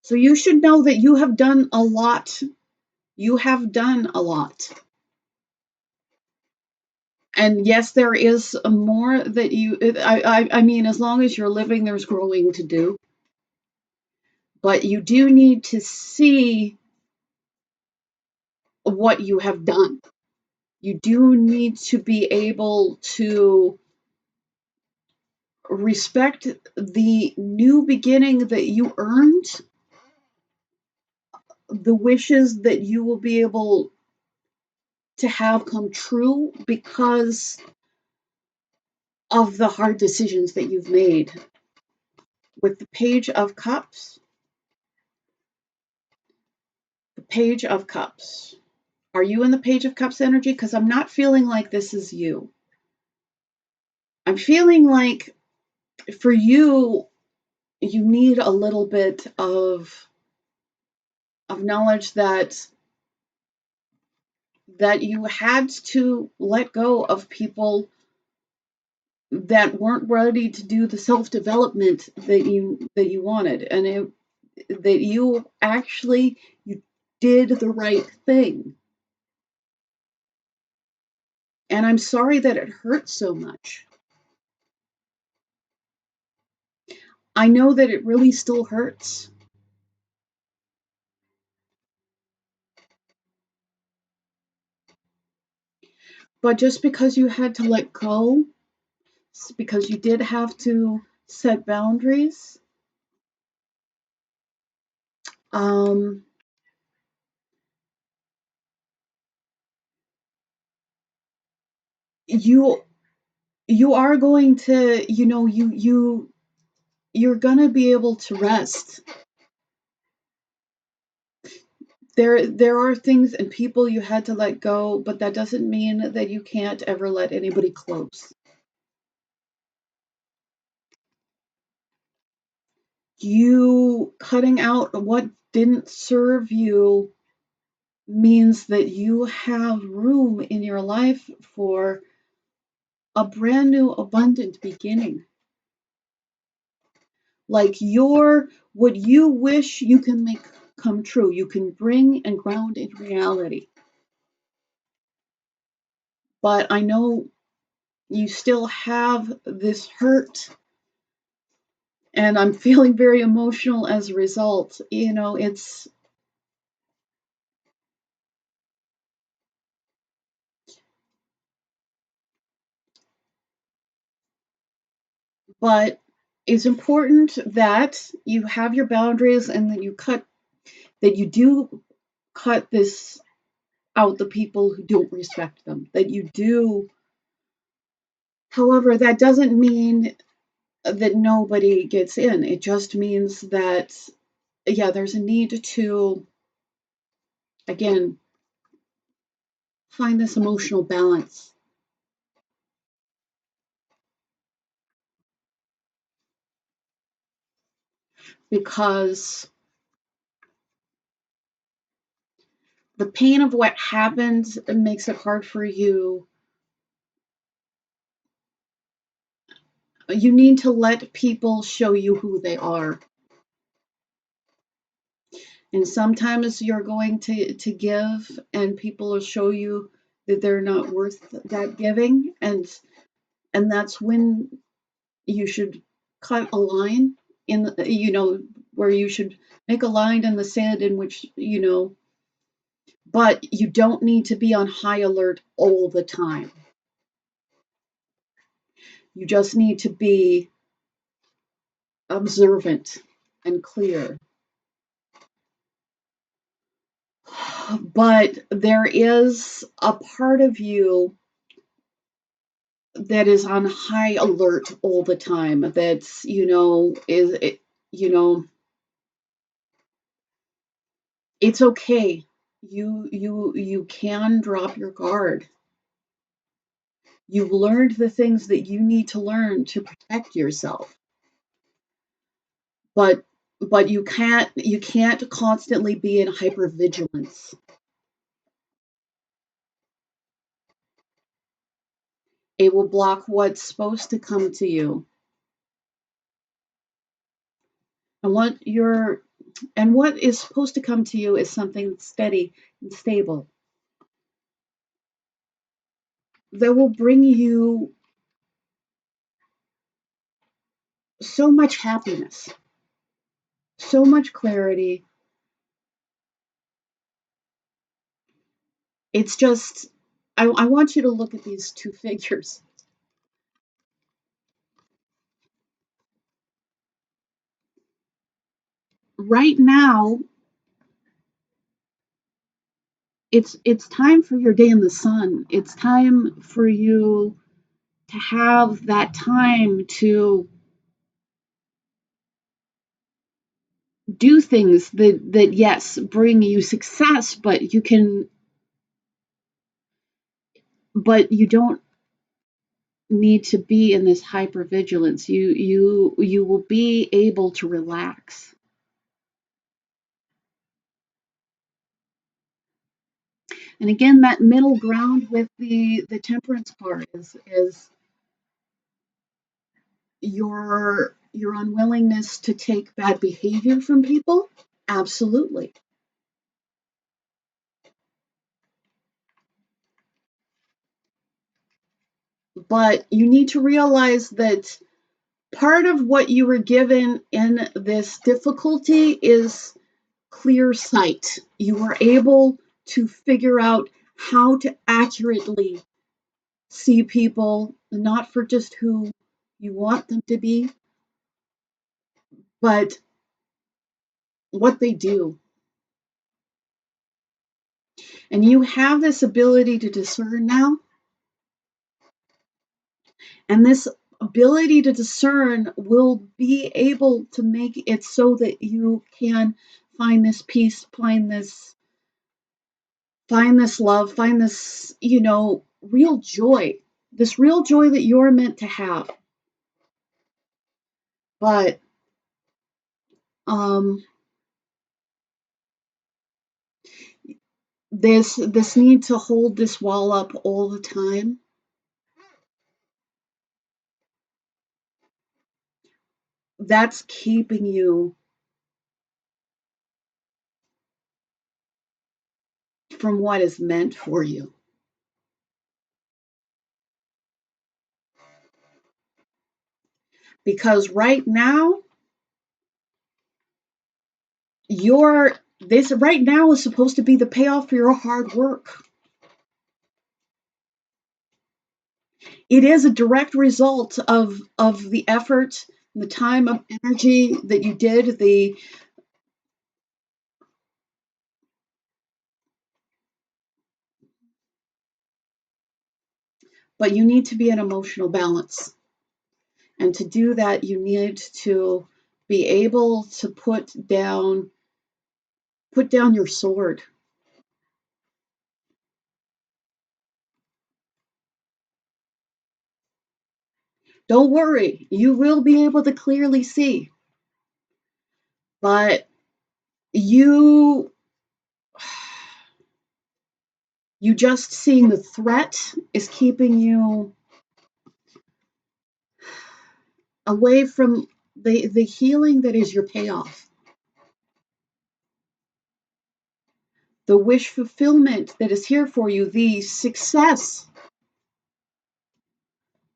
So you should know that you have done a lot. You have done a lot. And yes, there is more that I mean, as long as you're living, there's growing to do. But you do need to see what you have done. You do need to be able to respect the new beginning that you earned, the wishes that you will be able to have come true because of the hard decisions that you've made. With the Page of Cups, the Page of Cups. Are you in the Page of Cups energy? Because I'm not feeling like this is you. I'm feeling like for you, you need a little bit of knowledge that you had to let go of people that weren't ready to do the self-development that you wanted, and that you actually you did the right thing. And I'm sorry that it hurts so much. I know that it really still hurts. But just because you had to let go, because you did have to set boundaries, um, you are going to, you're gonna be able to rest. There are things and people you had to let go, but that doesn't mean that you can't ever let anybody close. You cutting out what didn't serve you means that you have room in your life for a brand new abundant beginning. Like what you wish you can make come true, you can bring and ground in reality. But I know you still have this hurt, and I'm feeling very emotional as a result. It's but it's important that you have your boundaries and that you do cut this out, the people who don't respect them, that you do. However, that doesn't mean that nobody gets in. It just means that, yeah, there's a need to, again, find this emotional balance. Because the pain of what happened makes it hard for you. You need to let people show you who they are. And sometimes you're going to give, and people will show you that they're not worth that giving. And that's when you should cut a line in, where you should make a line in the sand in which, but you don't need to be on high alert all the time. You just need to be observant and clear. But there is a part of you that is on high alert all the time. That's, it's okay. you can drop your guard. You've learned the things that you need to learn to protect yourself. But you can't constantly be in hypervigilance. It will block what's supposed to come to you. And what is supposed to come to you is something steady and stable that will bring you so much happiness, so much clarity. It's just, I want you to look at these two figures. Right now, it's time for your day in the sun. It's time for you to have that time to do things that yes, bring you success, but you don't need to be in this hypervigilance. You will be able to relax. And again, that middle ground with the temperance card is your unwillingness to take bad behavior from people. Absolutely. But you need to realize that part of what you were given in this difficulty is clear sight. You were able to figure out how to accurately see people, not for just who you want them to be, but what they do. And you have this ability to discern now. And this ability to discern will be able to make it so that you can find this peace, find this love, find this, real joy, this real joy that you're meant to have. But um, this need to hold this wall up all the time, that's keeping you from what is meant for you. Because right now, this right now is supposed to be the payoff for your hard work. It is a direct result of the effort, the time of energy that you did, but you need to be in emotional balance. And to do that, you need to be able to put down your sword. Don't worry, you will be able to clearly see. But you just seeing the threat is keeping you away from the healing that is your payoff. The wish fulfillment that is here for you, the success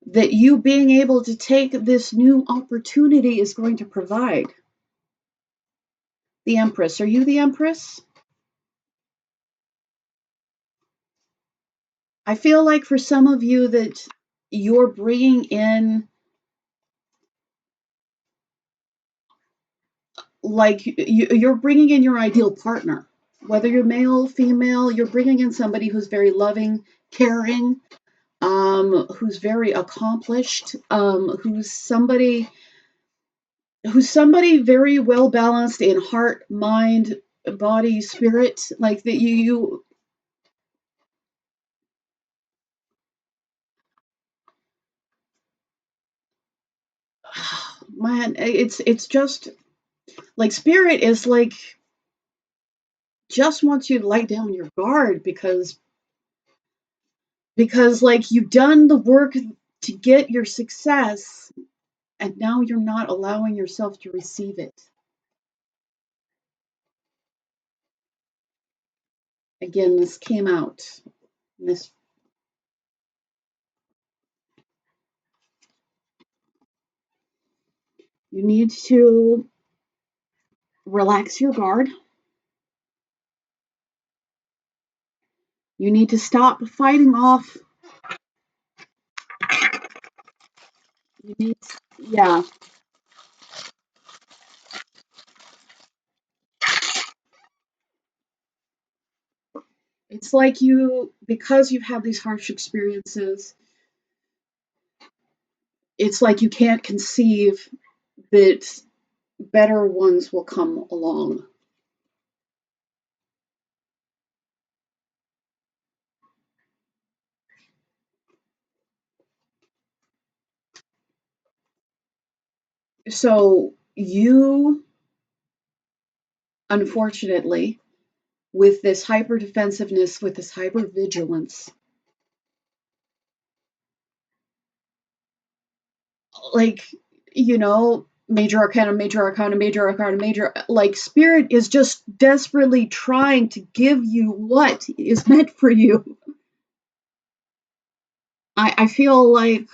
that you being able to take this new opportunity is going to provide. The Empress. Are you the Empress? I feel like for some of you that you're bringing in, like you're bringing in your ideal partner. Whether you're male, female, you're bringing in somebody who's very loving, caring, who's very accomplished, who's somebody very well balanced in heart, mind, body, spirit, like that you man, it's just like spirit is like just wants you to let down your guard because like you've done the work to get your success and now you're not allowing yourself to receive it. Again, this came out. This you need to relax your guard. You need to stop fighting off. You need, yeah. It's like because you've had these harsh experiences, it's like you can't conceive that better ones will come along. So you, unfortunately, with this hyper defensiveness, with this hyper vigilance, like, major arcana, major arcana, major arcana, major, like, spirit is just desperately trying to give you what is meant for you. I feel like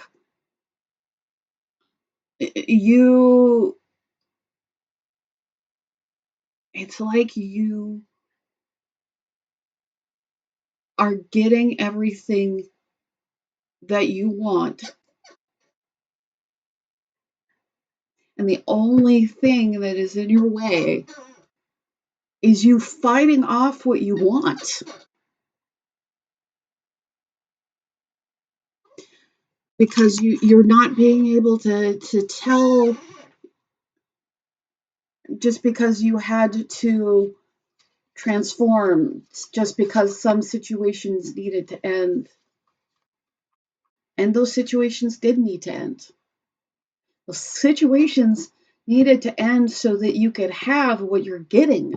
you, it's like you are getting everything that you want. And the only thing that is in your way is you fighting off what you want. Because you're not being able to tell just because you had to transform, just because some situations needed to end. And those situations did need to end. Those situations needed to end so that you could have what you're getting.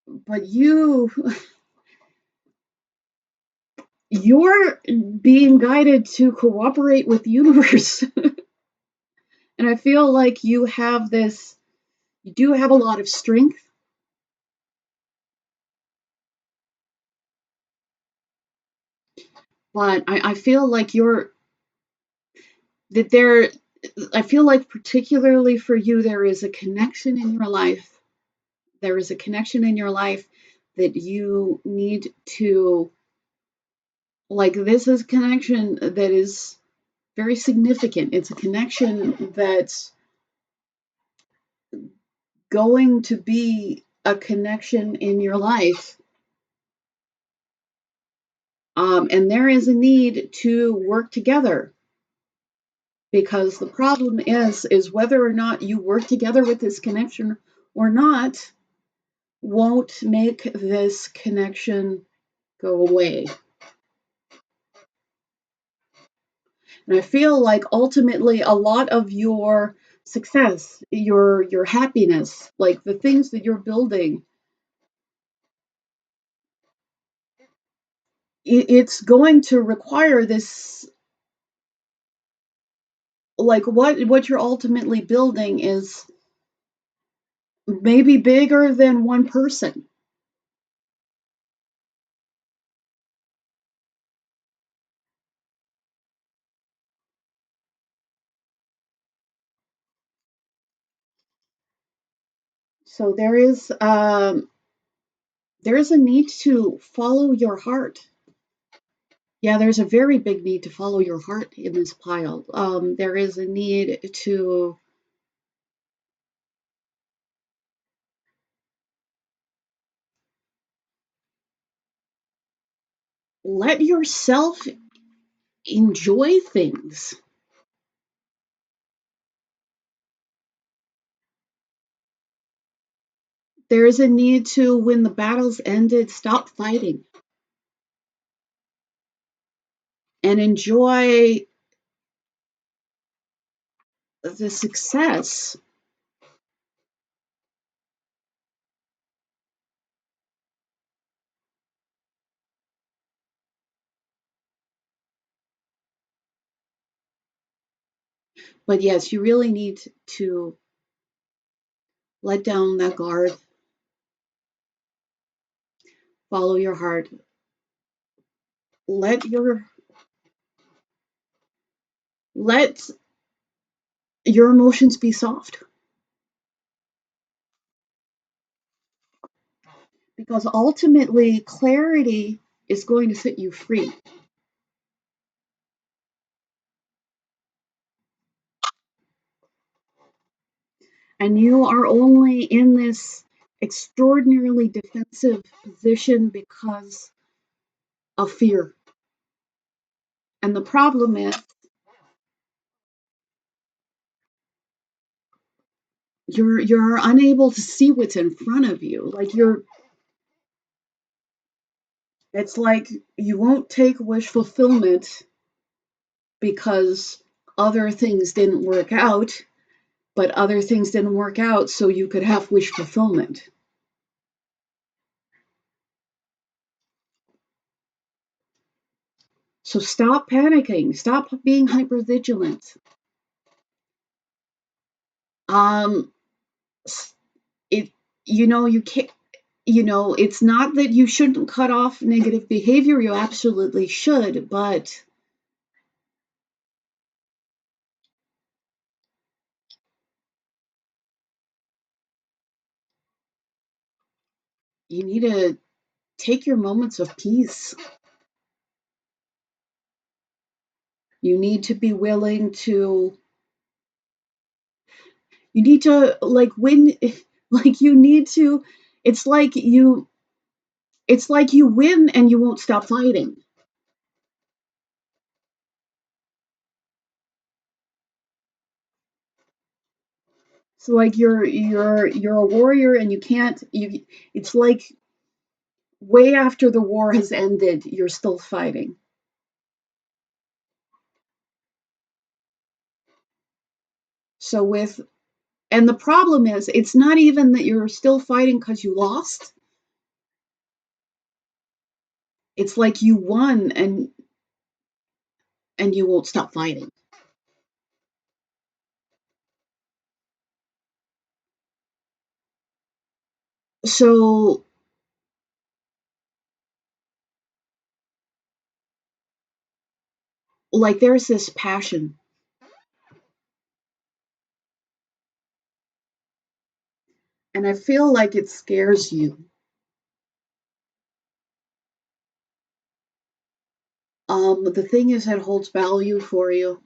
But you're being guided to cooperate with the universe. And I feel like you do have a lot of strength. But I feel like that there, I feel like particularly for you, there is a connection in your life. There is a connection in your life that you need to, like, this is a connection that is very significant. It's a connection that's going to be a connection in your life. And there is a need to work together because the problem is whether or not you work together with this connection or not won't make this connection go away. And I feel like ultimately a lot of your success, your happiness, like the things that you're building, it's going to require this, like what you're ultimately building is maybe bigger than one person. So there is a need to follow your heart. Yeah, there's a very big need to follow your heart in this pile. There is a need to let yourself enjoy things. There is a need to, when the battle's ended, stop fighting and enjoy the success. But yes, you really need to let down that guard, follow your heart, let let your emotions be soft, because ultimately clarity is going to set you free. And you are only in this extraordinarily defensive position because of fear. And the problem is you're unable to see what's in front of you. Like it's like you won't take wish fulfillment because other things didn't work out, but other things didn't work out so you could have wish fulfillment. So stop panicking, stop being hypervigilant. Um it you can't, it's not that you shouldn't cut off negative behavior, you absolutely should, but you need to take your moments of peace. You need to be willing to, you need to, like, when, like, you need to, it's like you, it's like you win and you won't stop fighting. So like you're a warrior and you can't, it's like way after the war has ended, you're still fighting. So with, and the problem is, it's not even that you're still fighting because you lost. It's like you won and you won't stop fighting. So like there's this passion, and I feel like it scares you. The thing is, it holds value for you.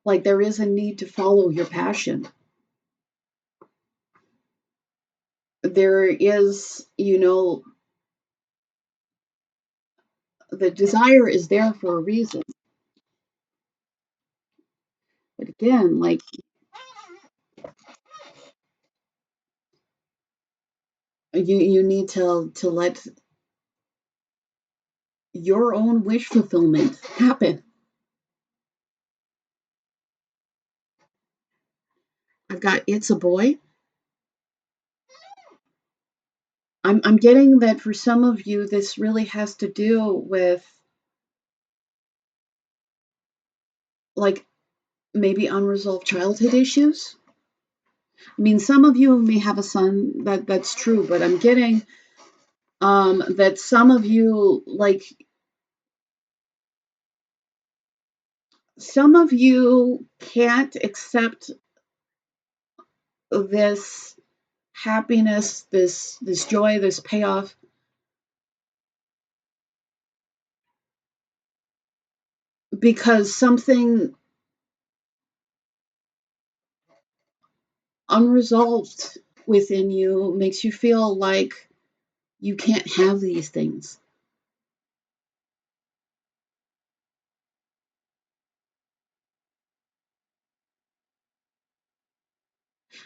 Like there is a need to follow your passion. There is, the desire is there for a reason. But again, like you need to let your own wish fulfillment happen. I've got it's a boy. I'm getting that for some of you, this really has to do with like maybe unresolved childhood issues. I mean, some of you may have a son, that's true, but I'm getting that some of you, like some of you can't accept this happiness, this joy, this payoff because something unresolved within you makes you feel like you can't have these things.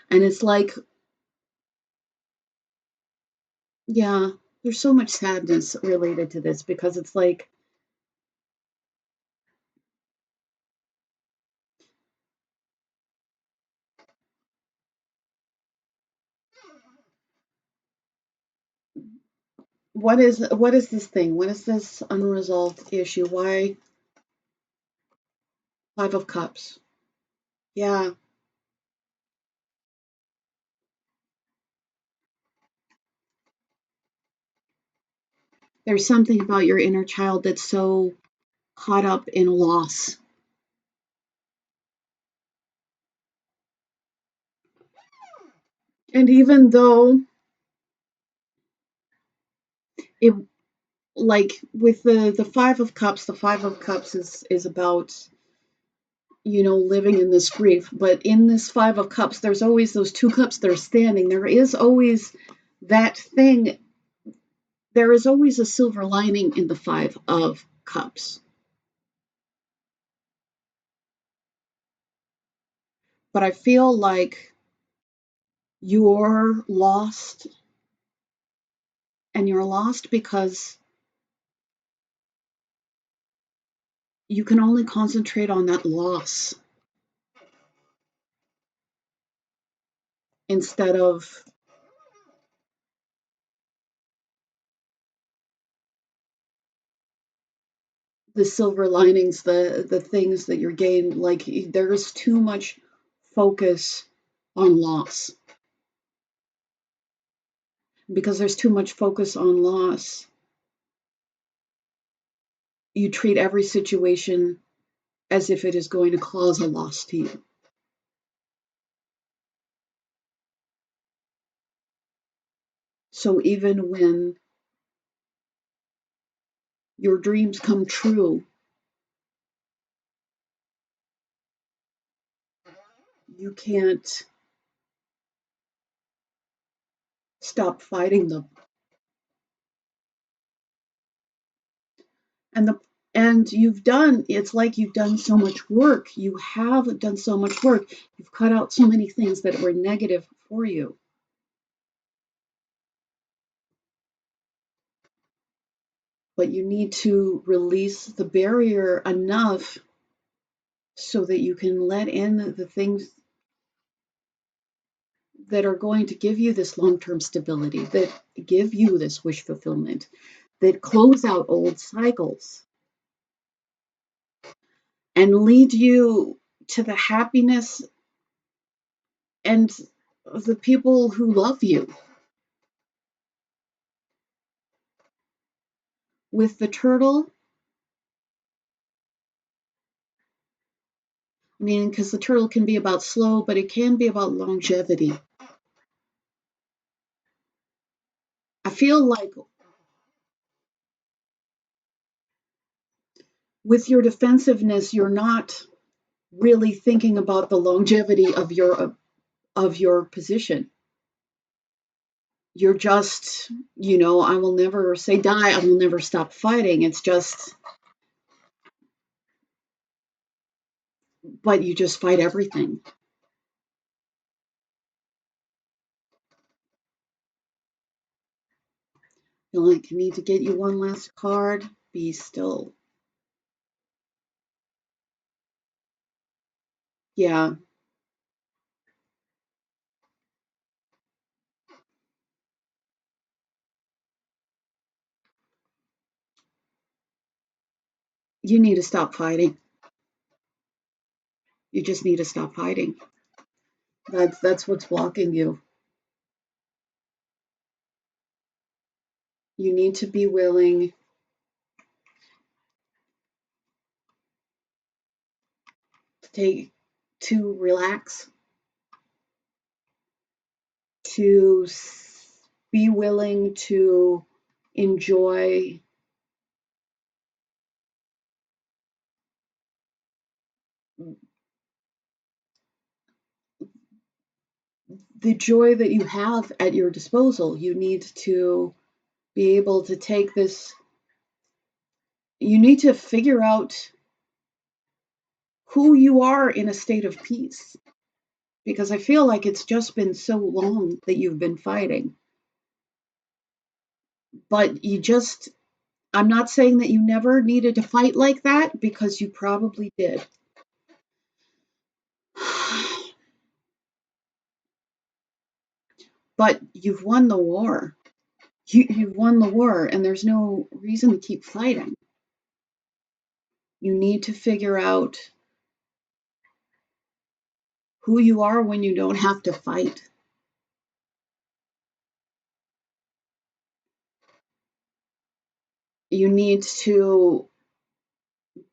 And it's like, yeah, there's so much sadness related to this because it's like, what is this thing? What is this unresolved issue? Why Five of Cups? Yeah, there's something about your inner child that's so caught up in loss. And even though it, like with the Five of Cups is about, living in this grief. But in this Five of Cups, there's always those two cups that are standing. There is always that thing. There is always a silver lining in the Five of Cups. But I feel like you're lost, and you're lost because you can only concentrate on that loss instead of the silver linings, the things that you're gained. Like there's too much focus on loss. Because there's too much focus on loss, you treat every situation as if it is going to cause a loss to you. So even when your dreams come true, you can't stop fighting them. And the and it's like you've done so much work. You have done so much work. You've cut out so many things that were negative for you. But you need to release the barrier enough so that you can let in the things that are going to give you this long-term stability, that give you this wish fulfillment, that close out old cycles and lead you to the happiness and the people who love you. With the turtle, I mean, because the turtle can be about slow, but it can be about longevity. I feel like with your defensiveness, you're not really thinking about the longevity of your position. You're just, I will never say die, I will never stop fighting. It's just, but you just fight everything. You're like, I need to get you one last card. Be still. Yeah, you need to stop fighting. You just need to stop fighting. That's what's blocking you. You need to be willing to relax, to be willing to enjoy the joy that you have at your disposal. You need to be able to take this, you need to figure out who you are in a state of peace. because I feel like it's just been so long that you've been fighting. But I'm not saying that you never needed to fight like that, because you probably did. But you've won the war. You've won the war, and there's no reason to keep fighting. You need to figure out who you are when you don't have to fight. You need to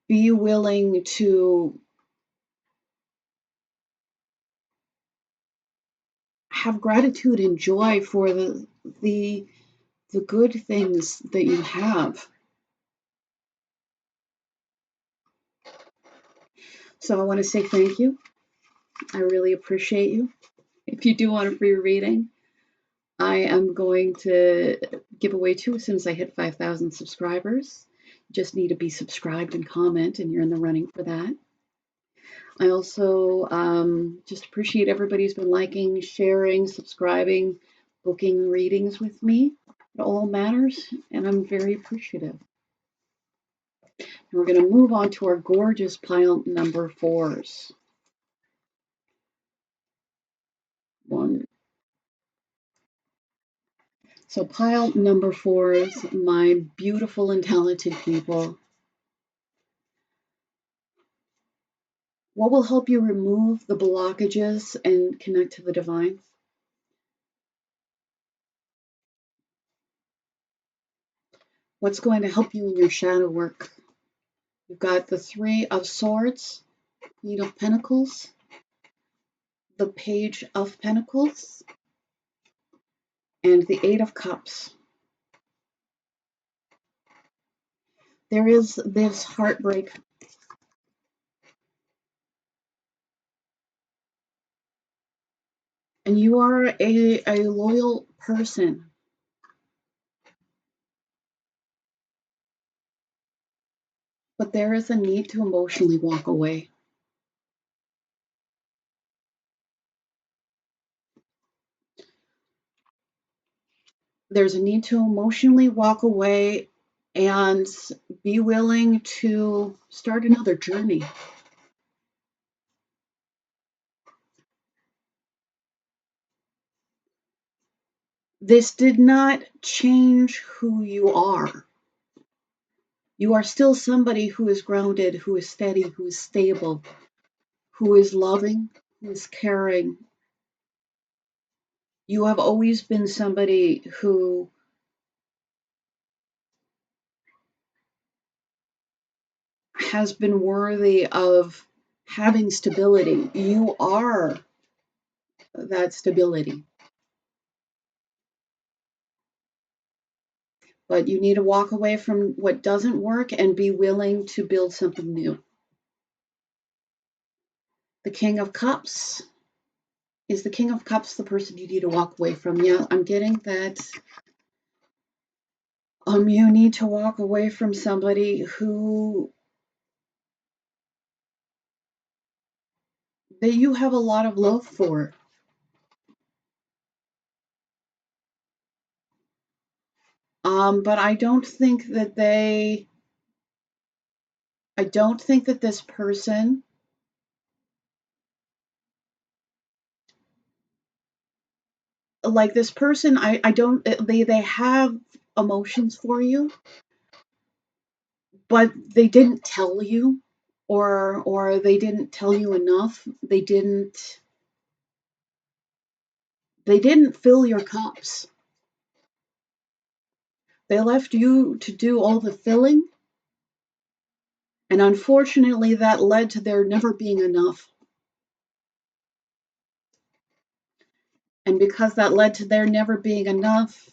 be willing to have gratitude and joy for the good things that you have. So I want to say thank you. I really appreciate you. If you do want a free reading, I am going to give away 2 as soon as I hit 5,000 subscribers. You just need to be subscribed and comment, and you're in the running for that. I also just appreciate everybody who's been liking, sharing, subscribing, booking readings with me. It all matters, and I'm very appreciative. And we're going to move on to our gorgeous pile number 4s. 1. So pile number 4s, my beautiful and talented people. What will help you remove the blockages and connect to the divine? What's going to help you in your shadow work? You've got the 3 of Swords, Queen of Pentacles, the Page of Pentacles, and the 8 of Cups. There is this heartbreak. And you are a loyal person. But there is a need to emotionally walk away. There's a need to emotionally walk away and be willing to start another journey. This did not change who you are. You are still somebody who is grounded, who is steady, who is stable, who is loving, who is caring. You have always been somebody who has been worthy of having stability. You are that stability. But you need to walk away from what doesn't work and be willing to build something new. The King of Cups. Is the King of Cups the person you need to walk away from? Yeah, I'm getting that. You need to walk away from somebody who that you have a lot of love for. But I don't think that this person, like this person, I don't, they have emotions for you, but they didn't tell you, or they didn't tell you enough. They didn't fill your cups. They left you to do all the filling, and unfortunately that led to there never being enough. And because that led to there never being enough,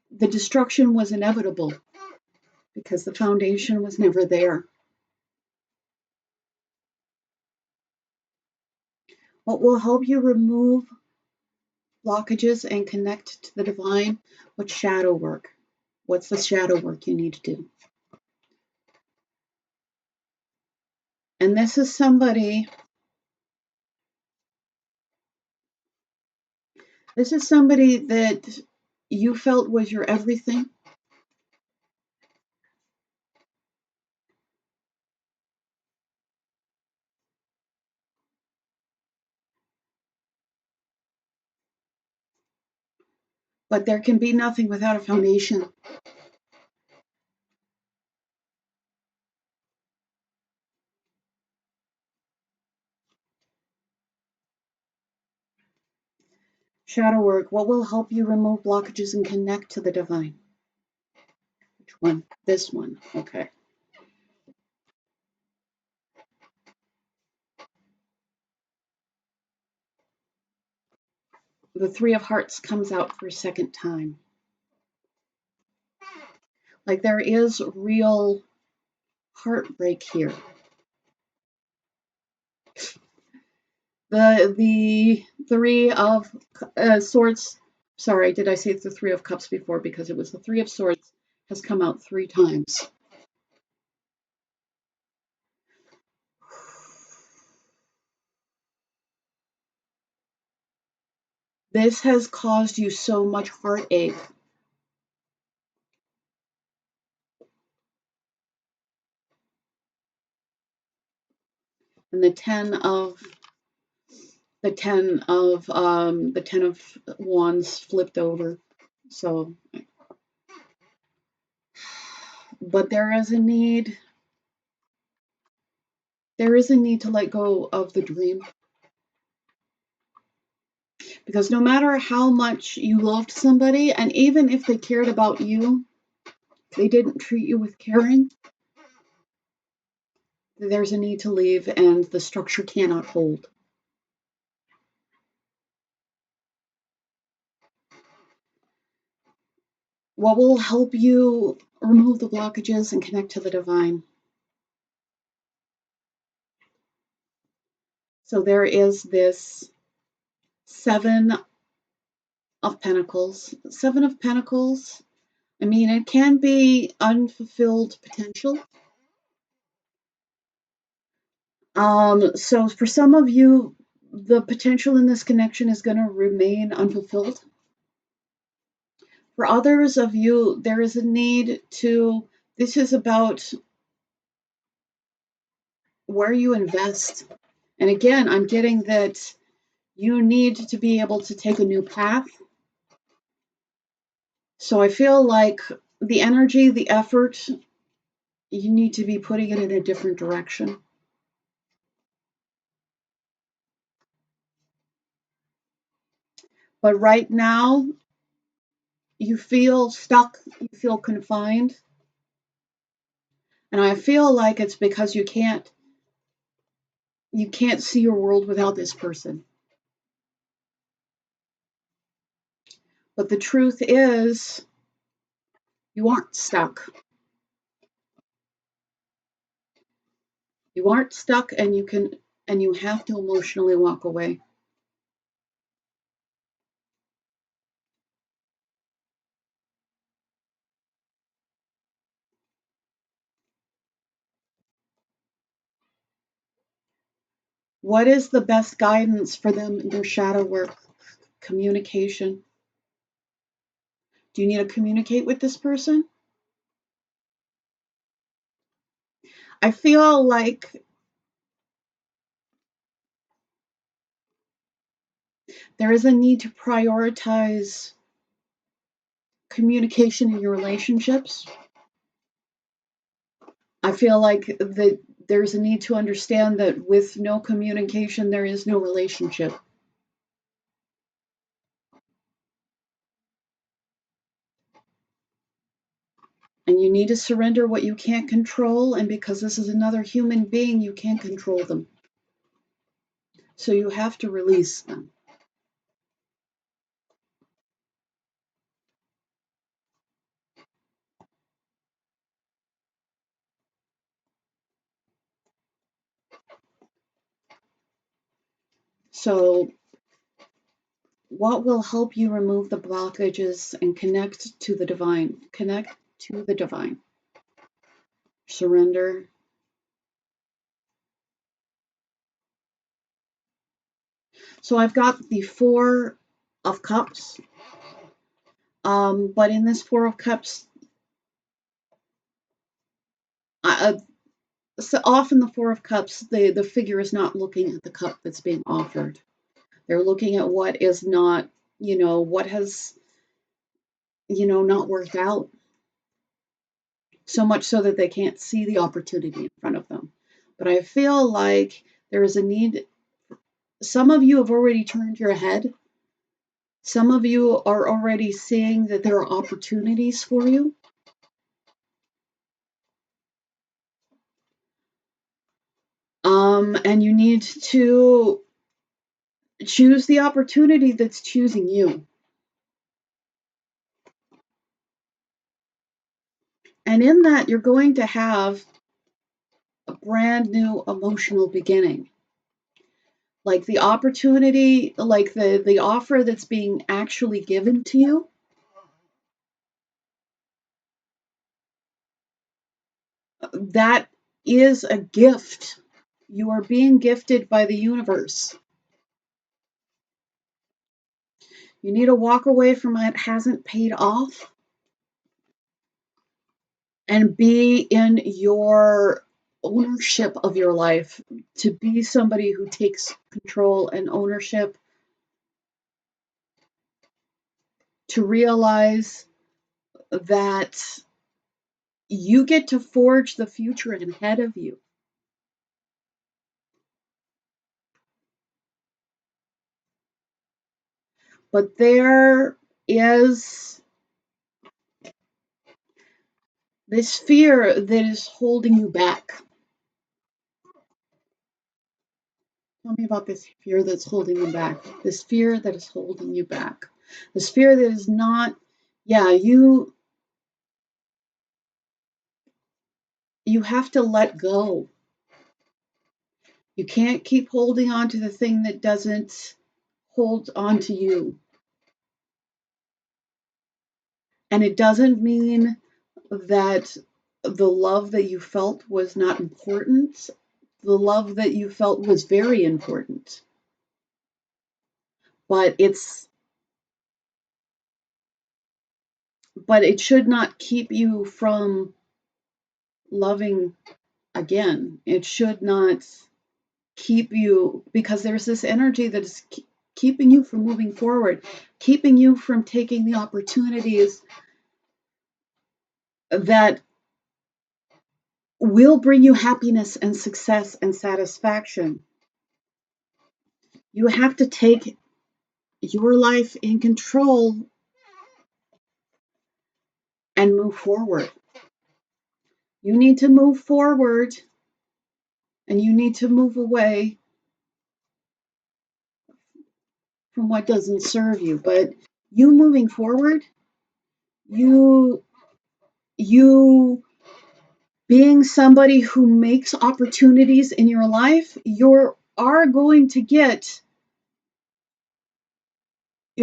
the destruction was inevitable because the foundation was never there. What will help you remove blockages and connect to the divine? What's shadow work? What's the shadow work you need to do? And this is somebody This is somebody that you felt was your everything. But there can be nothing without a foundation. Shadow work. What will help you remove blockages and connect to the divine? Which one? This one. Okay. The Three of Hearts comes out for a second time. Like there is real heartbreak here. The Three of Swords. Sorry, did I say the Three of Cups before? Because it was the Three of Swords has come out 3 times. This has caused you so much heartache. And the ten of Wands flipped over. So, but there is a need. There is a need to let go of the dream. Because no matter how much you loved somebody, and even if they cared about you, they didn't treat you with caring, there's a need to leave and the structure cannot hold. What will help you remove the blockages and connect to the divine? So there is this 7 of Pentacles. 7 of Pentacles, I mean, it can be unfulfilled potential. So for some of you, the potential in this connection is going to remain unfulfilled. For others of you, there is a need to, this is about where you invest. And again, I'm getting that you need to be able to take a new path. So I feel like the energy, the effort, you need to be putting it in a different direction. But right now, you feel stuck, you feel confined. And I feel like it's because you can't see your world without this person. But the truth is, you aren't stuck. You aren't stuck, and you have to emotionally walk away. What is the best guidance for them in their shadow work? Communication. Do you need to communicate with this person? I feel like there is a need to prioritize communication in your relationships. I feel like that there's a need to understand that with no communication, there is no relationship. And you need to surrender what you can't control. And because this is another human being, you can't control them. So you have to release them. So what will help you remove the blockages and connect to the divine? Connect to the divine. Surrender. So I've got the 4 of Cups. But in this Four of Cups, so often the Four of Cups, the figure is not looking at the cup that's being offered. They're looking at what is not, what has, not worked out. So much so that they can't see the opportunity in front of them. But I feel like there is a need. Some of you have already turned your head. Some of you are already seeing that there are opportunities for you. And you need to choose the opportunity that's choosing you. And in that, you're going to have a brand new emotional beginning. Like the opportunity, like the offer that's being actually given to you. That is a gift. You are being gifted by the universe. You need to walk away from it hasn't paid off and be in your ownership of your life, to be somebody who takes control and ownership, to realize that you get to forge the future ahead of you. But there is this fear that is holding you back. Tell me about this fear that's holding you back. This fear that is holding you back. This fear that is not, you have to let go. You can't keep holding on to the thing that doesn't hold on to you. And it doesn't mean that the love that you felt was not important. The love that you felt was very important. But it should not keep you from loving again. It should not keep you, because there's this energy that is keeping you from moving forward, keeping you from taking the opportunities that will bring you happiness and success and satisfaction. You have to take your life in control and move forward. You need to move forward, and you need to move away from what doesn't serve you. But you moving forward, you being somebody who makes opportunities in your life, you're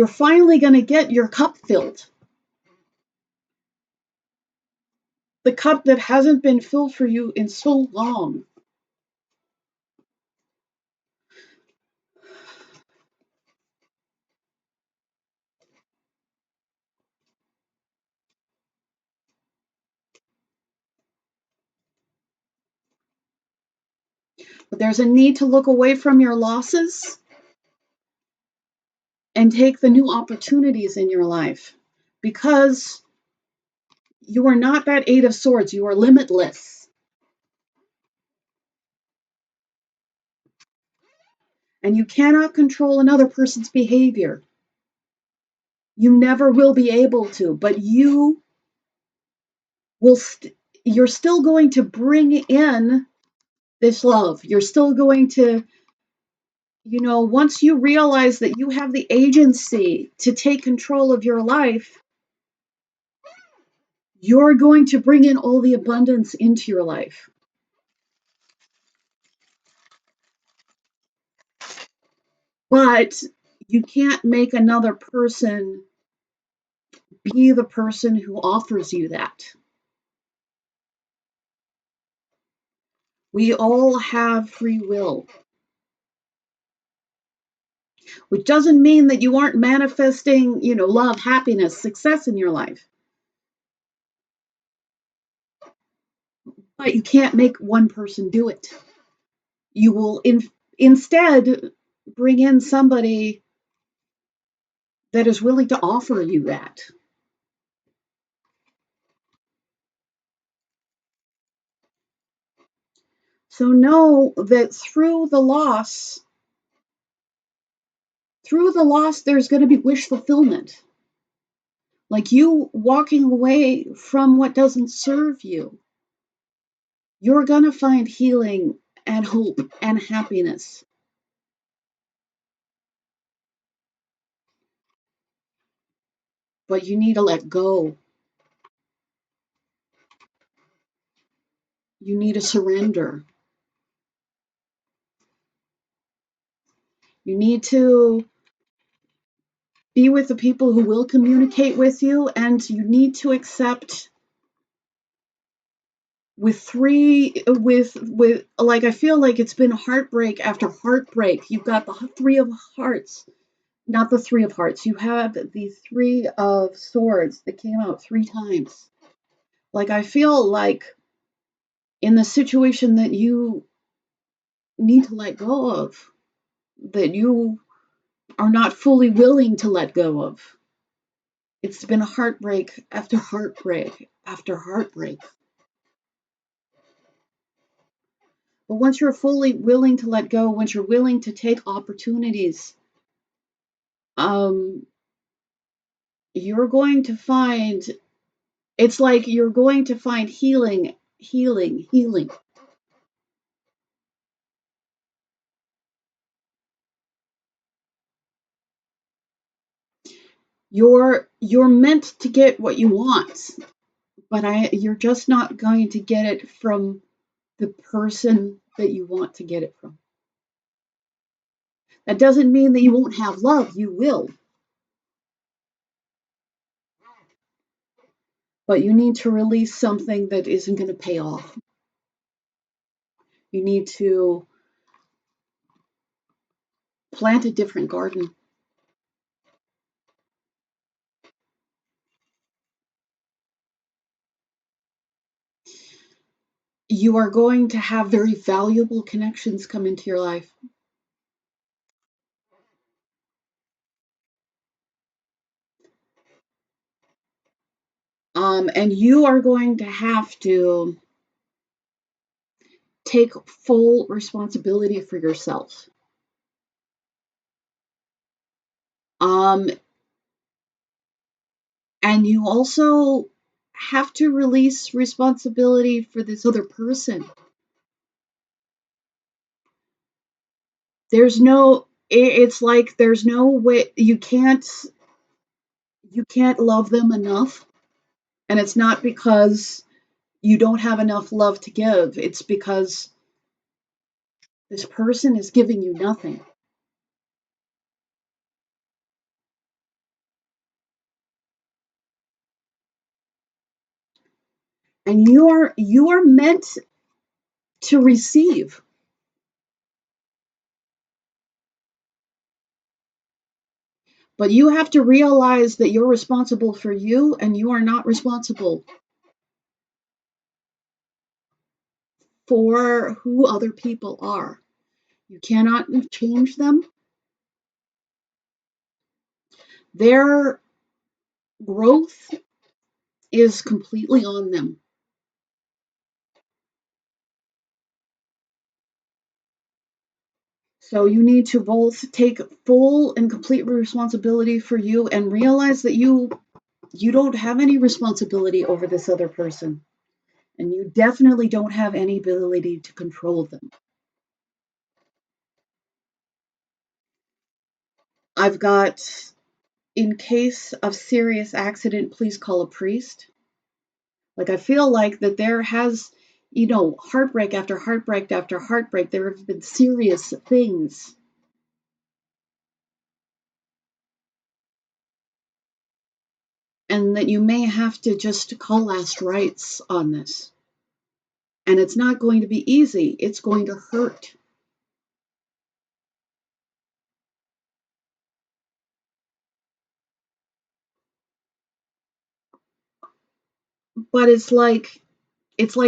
finally going to get your cup filled. The cup that hasn't been filled for you in so long. But there's a need to look away from your losses and take the new opportunities in your life, because you are not that Eight of Swords. You are limitless. And you cannot control another person's behavior. You never will be able to, but you will you're still going to bring in this love. You're still going to, once you realize that you have the agency to take control of your life, you're going to bring in all the abundance into your life. But you can't make another person be the person who offers you that. We all have free will. which doesn't mean that you aren't manifesting, love, happiness, success in your life. But you can't make one person do it. You will instead bring in somebody that is willing to offer you that. So know that through the loss, there's going to be wish fulfillment. Like you walking away from what doesn't serve you. You're going to find healing and hope and happiness. But you need to let go. You need to surrender. You need to be with the people who will communicate with you, and you need to accept with like, I feel like it's been heartbreak after heartbreak. You've got the Three of Hearts, not the Three of Hearts. You have the Three of Swords that came out 3 times. Like, I feel like in the situation that you need to let go of, that you are not fully willing to let go of. It's been heartbreak after heartbreak after heartbreak. But once you're fully willing to let go, once you're willing to take opportunities, you're going to find, it's like you're going to find healing. You're meant to get what you want, but you're just not going to get it from the person that you want to get it from. That doesn't mean that you won't have love. You will. But you need to release something that isn't going to pay off. You need to plant a different garden. You are going to have very valuable connections come into your life. And you are going to have to take full responsibility for yourself. And you also have to release responsibility for this other person. It's like there's no way, you can't love them enough. And it's not because you don't have enough love to give. It's because this person is giving you nothing. And you are meant to receive. But you have to realize that you're responsible for you, and you are not responsible for who other people are. You cannot change them. Their growth is completely on them. So you need to both take full and complete responsibility for you and realize that you don't have any responsibility over this other person. And you definitely don't have any ability to control them. I've got, in case of serious accident, please call a priest. Like, I feel like that there has, heartbreak after heartbreak after heartbreak, there have been serious things. And that you may have to just call last rites on this. And it's not going to be easy. It's going to hurt. but it's like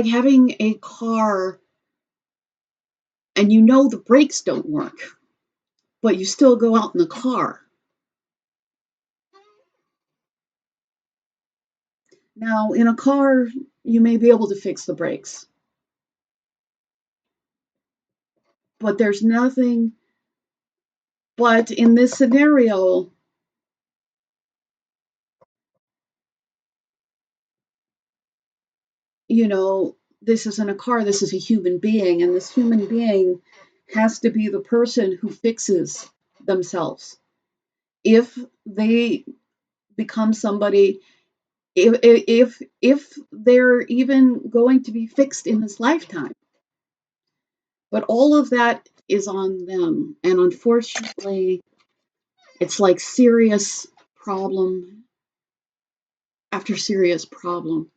having a car and you know the brakes don't work, but you still go out in the car. Now, in a car, you may be able to fix the brakes, but there's nothing. But in this scenario, this isn't a car, this is a human being, and this human being has to be the person who fixes themselves. If they become somebody, if they're even going to be fixed in this lifetime. But all of that is on them. And unfortunately, it's like serious problem after serious problem.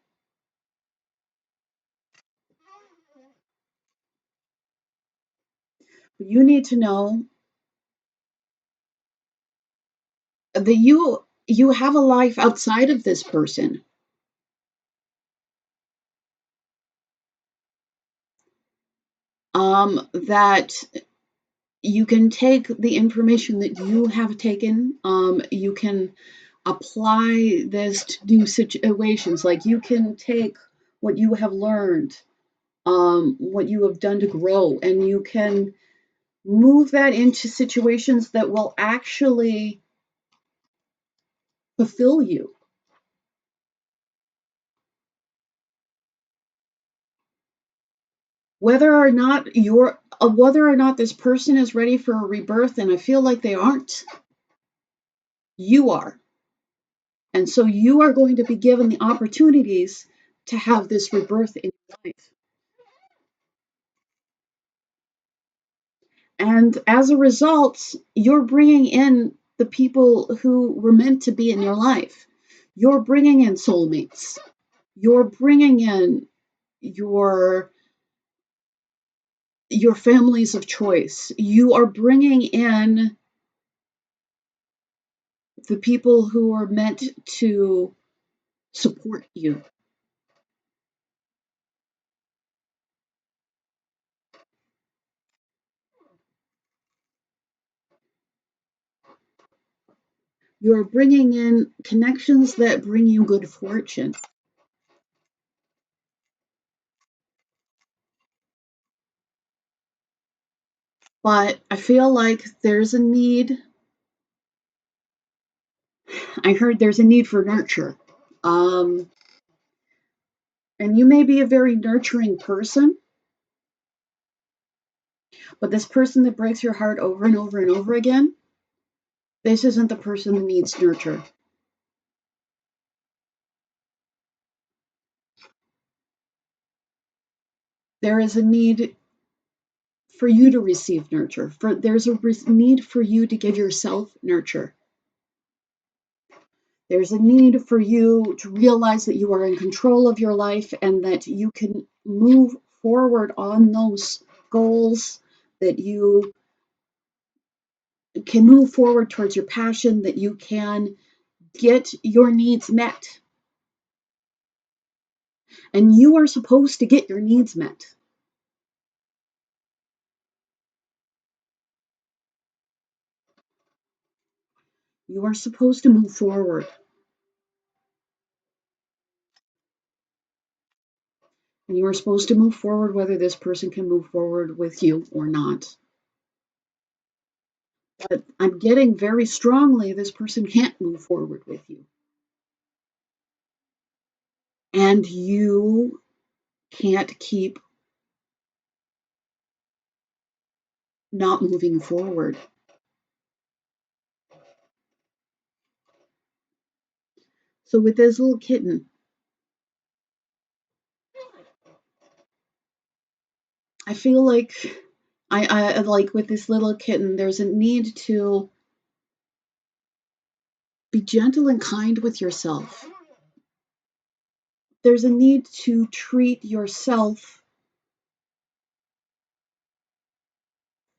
But you need to know that you have a life outside of this person. That you can take the information that you have taken, you can apply this to new situations. Like you can take what you have learned, what you have done to grow, and you can move that into situations that will actually fulfill you. Whether or not this person is ready for a rebirth, and I feel like they aren't, you are. And so you are going to be given the opportunities to have this rebirth in your life. And as a result, you're bringing in the people who were meant to be in your life. You're bringing in soulmates. You're bringing in your families of choice. You are bringing in the people who are meant to support you. You're bringing in connections that bring you good fortune. But I feel like there's a need. I heard there's a need for nurture. Um, and you may be a very nurturing person, but this person that breaks your heart over and over and over again, this isn't the person that needs nurture. There is a need for you to receive nurture. There's a need for you to give yourself nurture. There's a need for you to realize that you are in control of your life and that you can move forward on those goals, that you can move forward towards your passion, that you can get your needs met. And you are supposed to get your needs met. You are supposed to move forward. And you are supposed to move forward whether this person can move forward with you or not. But I'm getting very strongly this person can't move forward with you. And you can't keep not moving forward. So with this little kitten, I feel like I like with this little kitten, there's a need to be gentle and kind with yourself. There's a need to treat yourself.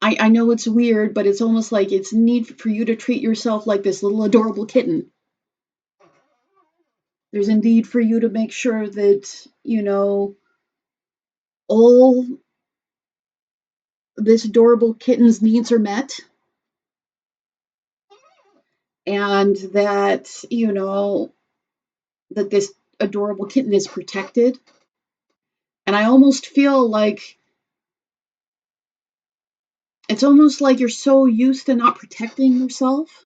I know it's weird, but it's almost like it's a need for you to treat yourself like this little adorable kitten There's a need for you to make sure that, all this adorable kitten's needs are met, and that, that this adorable kitten is protected. And I almost feel like it's almost like you're so used to not protecting yourself.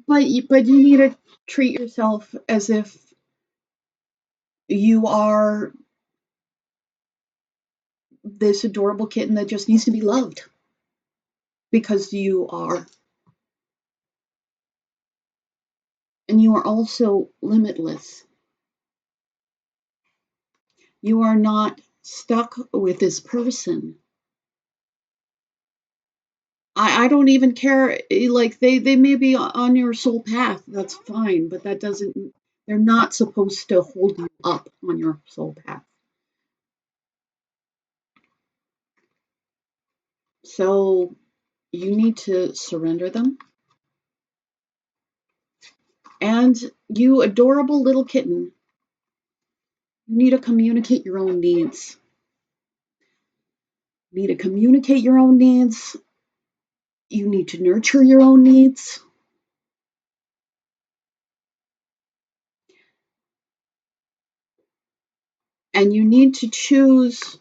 But you need to treat yourself as if you are this adorable kitten that just needs to be loved, because you are. And you are also limitless. You are not stuck with this person. I don't even care. Like, they may be on your soul path. That's fine. But that doesn't, they're not supposed to hold you up on your soul path. So you need to surrender them. And you adorable little kitten, you need to communicate your own needs. You need to communicate your own needs. You need to nurture your own needs. And you need to choose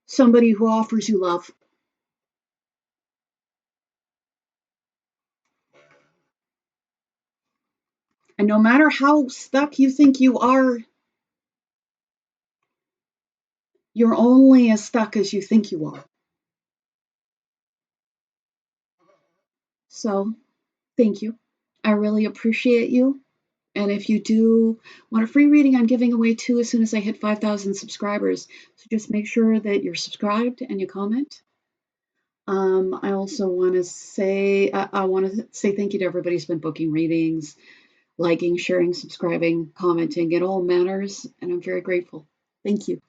somebody who offers you love. And no matter how stuck you think you are, you're only as stuck as you think you are. So, thank you. I really appreciate you. And if you do want a free reading, I'm giving away 2 as soon as I hit 5,000 subscribers. So just make sure that you're subscribed and you comment. I also want to say, thank you to everybody who's been booking readings, liking, sharing, subscribing, commenting. It all matters, and I'm very grateful. Thank you.